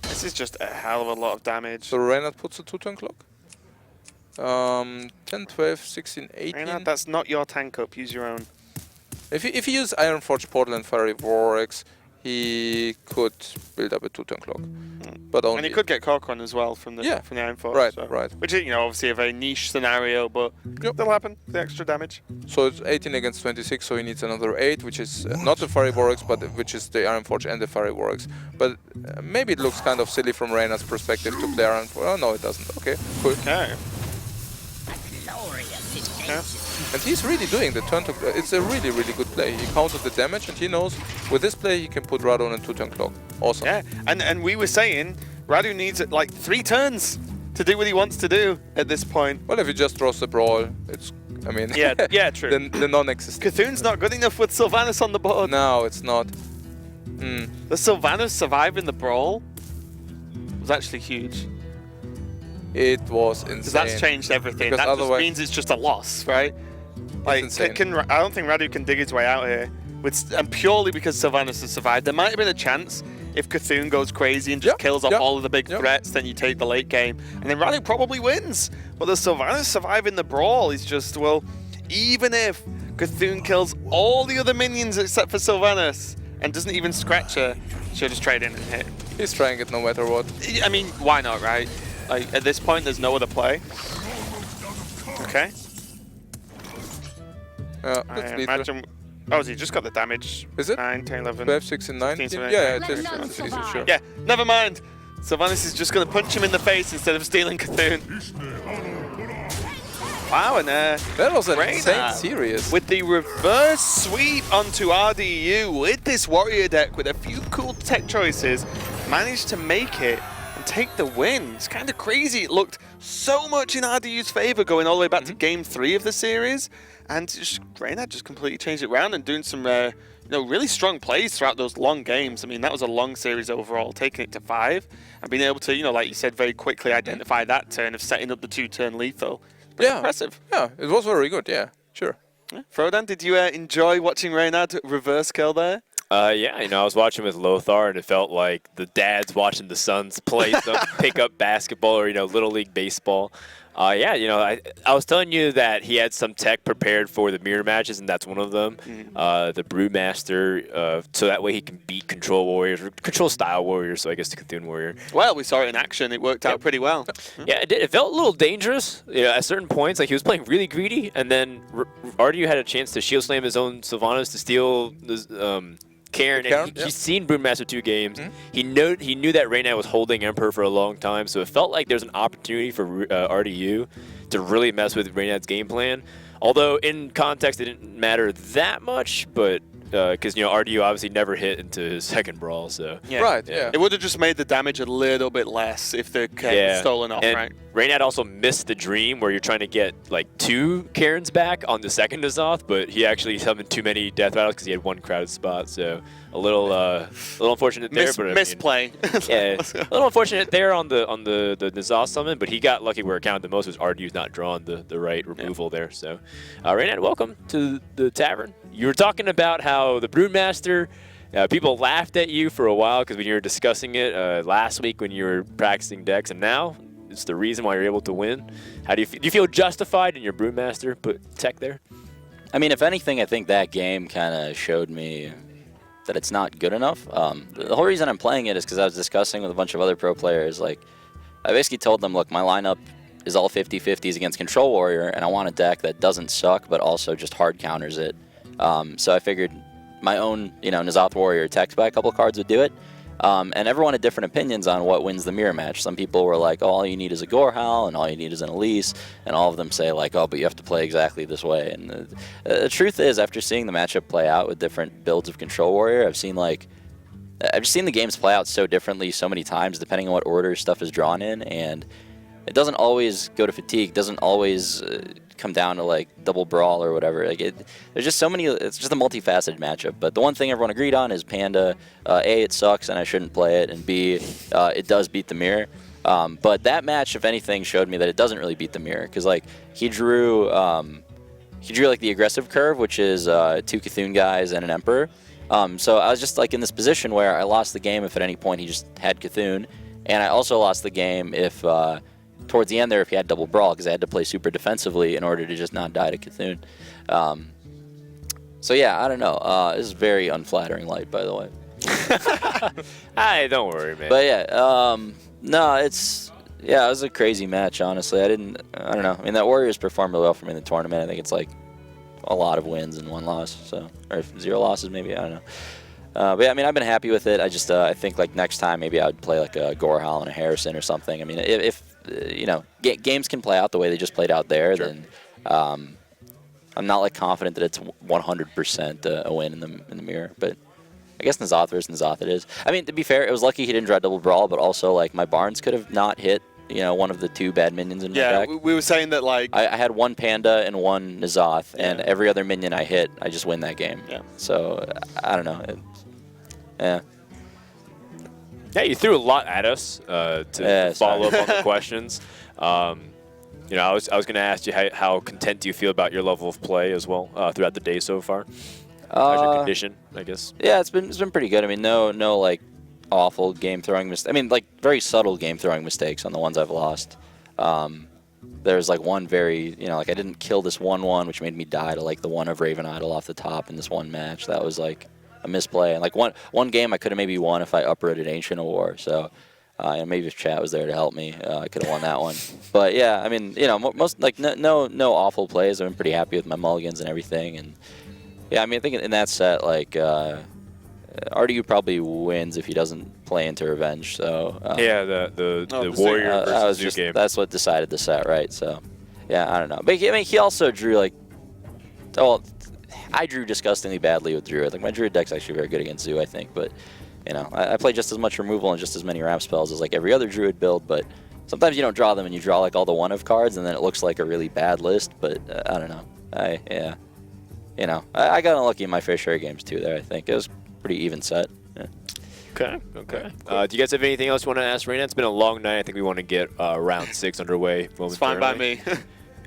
This is just a hell of a lot of damage.
So Reynad puts a 2-turn clock. 10, 12, 16, 18.
Reynad, that's not your tank up. Use your own.
If he uses Ironforge Portal and Fiery Vortex, he could build up a 2-turn clock. But only.
And he could get Corcoran as well from the Ironforge.
Right,
so.
right.
Which is, obviously a very niche scenario, but still happen. The extra damage.
So it's 18 against 26, so he needs another 8, which is not the Fiery Vortex, but which is the Ironforge and the Fiery Vortex. But maybe it looks kind of silly from Reynad's perspective to play Ironforge. Oh no, it doesn't. Okay, cool.
Okay.
Yeah.
And he's really doing the turn to. It's a really, really good play. He counted the damage, and he knows with this play he can put Radu on a 2-turn clock. Awesome.
Yeah, and we were saying Radu needs like 3 turns to do what he wants to do at this point.
Well, if he just draws the brawl, it's. I mean.
Yeah, true.
The non-existent.
Cthune's not good enough with Sylvanas on the board.
No, it's not.
The Sylvanas surviving the brawl was actually huge.
It was insane.
Because that's changed everything.
Because
That just
otherwise-
means it's just a loss, right? Like,
insane.
I don't think Radu can dig his way out here. And purely because Sylvanas has survived. There might have been a chance if Cthulhu goes crazy and just kills off all of the big threats, then you take the late game. And then Radu probably wins. But the Sylvanas surviving the brawl is just, well, even if Cthulhu kills all the other minions except for Sylvanas and doesn't even scratch her, she'll just trade in and hit.
He's trying it no matter what.
I mean, why not, right? Like, at this point, there's no other play. Okay.
Yeah,
I
that's leader.
imagine Oh, he just got the damage.
Is it?
9, 10, 11.
12, 16, 9?
16,
Yeah,
17.
yeah, it
Let
is.
none
It is,
survive.
sure.
Yeah, never mind. Sylvanas is just going to punch him in the face instead of stealing Cthulhu. Wow, and
That was an insane
Reynad
series.
with the reverse sweep onto RDU with this warrior deck with a few cool tech choices, managed to make it and take the win. It's kind of crazy. It looked so much in RDU's favor going all the way back to game 3 of the series, and Reynad just completely changed it around and doing some really strong plays throughout those long games. I mean, that was a long series overall, taking it to 5 and being able to, like you said, very quickly identify that turn of setting up the 2-turn lethal. Pretty impressive.
Yeah, it was very good. Yeah, sure.
Yeah. Frodan, did you enjoy watching Reynad reverse kill there?
Yeah, I was watching with Lothar, and it felt like the dads watching the sons play some pick-up basketball or, Little League baseball. I was telling you that he had some tech prepared for the mirror matches, and that's one of them. The Brewmaster, so that way he can beat Control Warriors, or Control Style Warriors, so I guess the Cthulhu Warrior.
Well, we saw it in action. It worked out pretty well.
Yeah, it did. It felt a little dangerous at certain points. Like, he was playing really greedy, and then RDU had a chance to shield slam his own Sylvanas to steal the Karen, and he's seen Brewmaster 2 games. He knew that Reynad was holding Emperor for a long time, so it felt like there's an opportunity for RDU to really mess with Reynad's game plan. Although in context it didn't matter that much, but because RDU obviously never hit into his second brawl, so
Right, yeah.
It would have just made the damage a little bit less if the Karen was stolen off,
and
right?
Reynad also missed the dream where you're trying to get like 2 Karens back on the second N'Zoth, but he actually summoned too many death battles because he had one crowded spot, so a little unfortunate there. But
Misplay.
Yeah, a little unfortunate there on the N'Zoth summon, but he got lucky where it counted the most was RDU's not drawing the right removal there. So, Reynad, welcome to the tavern. You were talking about how the Brewmaster, people laughed at you for a while because when you were discussing it last week when you were practicing decks, and now it's the reason why you're able to win. How do you feel? Do you feel justified in your Brewmaster put tech there?
I mean, if anything, I think that game kind of showed me that it's not good enough. The whole reason I'm playing it is because I was discussing with a bunch of other pro players. Like, I basically told them, look, my lineup is all 50-50s against Control Warrior, and I want a deck that doesn't suck, but also just hard counters it. So I figured my own, N'Zoth Warrior text by a couple cards would do it. And everyone had different opinions on what wins the mirror match. Some people were like, oh, all you need is a Gorehowl, and all you need is an Elise. And all of them say, like, oh, but you have to play exactly this way. And the truth is, after seeing the matchup play out with different builds of Control Warrior, I've seen the games play out so differently so many times, depending on what order stuff is drawn in. And it doesn't always go to fatigue, doesn't always come down to like double brawl or whatever. Like there's just so many. It's just a multifaceted matchup. But the one thing everyone agreed on is Panda. A, it sucks and I shouldn't play it, and B, it does beat the mirror. But that match, if anything, showed me that it doesn't really beat the mirror because like he drew like the aggressive curve, which is 2 Cthulhu guys and an Emperor. So I was just like in this position where I lost the game if at any point he just had Cthulhu, and I also lost the game if. Towards the end there, if he had double brawl, because I had to play super defensively in order to just not die to Cthulhu. So yeah, I don't know. This is very unflattering light, by the way.
Hey, don't worry, man.
But yeah, no, it was a crazy match, honestly. I don't know. I mean, that Warriors performed really well for me in the tournament. I think it's like a lot of wins and 1 loss, or 0 losses maybe. I don't know. But yeah, I mean, I've been happy with it. I think like next time maybe I would play like a Gorehowl and a Harrison or something. I mean, if games can play out the way they just played out there, then I'm not like confident that it's 100% a win in the mirror. But I guess N'Zoth versus N'Zoth it is. I mean, to be fair, it was lucky he didn't draw double brawl, but also like my Barnes could have not hit one of the 2 bad minions in my deck.
Yeah, we were saying that like
I had 1 Panda and 1 N'Zoth, and every other minion I hit, I just win that game. Yeah. So I don't know.
Yeah, you threw a lot at us to follow up on the questions. I was going to ask you how content do you feel about your level of play as well throughout the day so far? How's your condition, I guess? Yeah,
it's been pretty good. I mean, no like awful game throwing mistakes. I mean, like very subtle game throwing mistakes on the ones I've lost. There's like one very, like I didn't kill this 1/1, which made me die to like the one of Raven Idol off the top in this one match. That was like a misplay, and like one game I could have maybe won if I uprooted Ancient of War. So maybe if chat was there to help me, I could have won that one. But yeah, I mean, most like no awful plays. I've been pretty happy with my mulligans and everything, and Yeah, I mean, I think in that set, like, RDU probably wins if he doesn't play into Revenge. So
Yeah, the
the
Warrior
that was
versus Zoo
just
game.
that's what decided the set, right? So, yeah, I don't know. But I mean, he also drew like, well, I drew disgustingly badly with Druid. Like my Druid deck's actually very good against Zoo, I think. But you know, I play just as much removal and just as many ramp spells as like every other Druid build. But sometimes you don't draw them and you draw like all the one-of cards, and then it looks like a really bad list. But I don't know. You know, I got unlucky in my fair share of games too. There, I think it was pretty even set. Yeah.
Okay. Do you guys have anything else you want to ask Reynad? It's been a long night. I think we want to get round 6 underway.
It's fine by
momentarily.
me.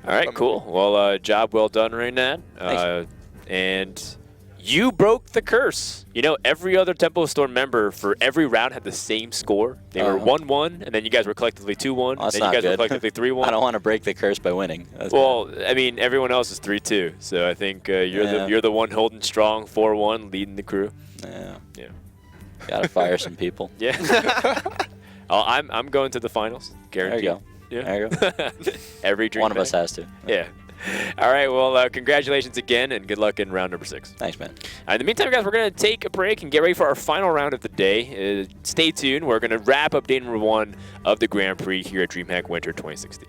All right, cool. Well, job well done, Reynad. And you broke the curse. You know, every other Temple of Storm member for every round had the same score. They were 1-1, and then you guys were collectively 2-1.
Well, that's
then
not
you guys were
good.
collectively 3-1.
I don't want to break the curse by winning. That's
Well, I mean, everyone else is 3-2, so I think you're the one holding strong, 4-1, leading the crew.
Yeah.
Yeah.
Gotta fire some people.
Yeah. I'm going to the finals.
There
Guaranteed.
you go.
Yeah.
There you go.
Every dream.
One of us has to.
Yeah. All right. Well, congratulations again, and good luck in round number 6.
Thanks, man.
In the meantime, guys, we're going to take a break and get ready for our final round of the day. Stay tuned. We're going to wrap up day number 1 of the Grand Prix here at DreamHack Winter 2016.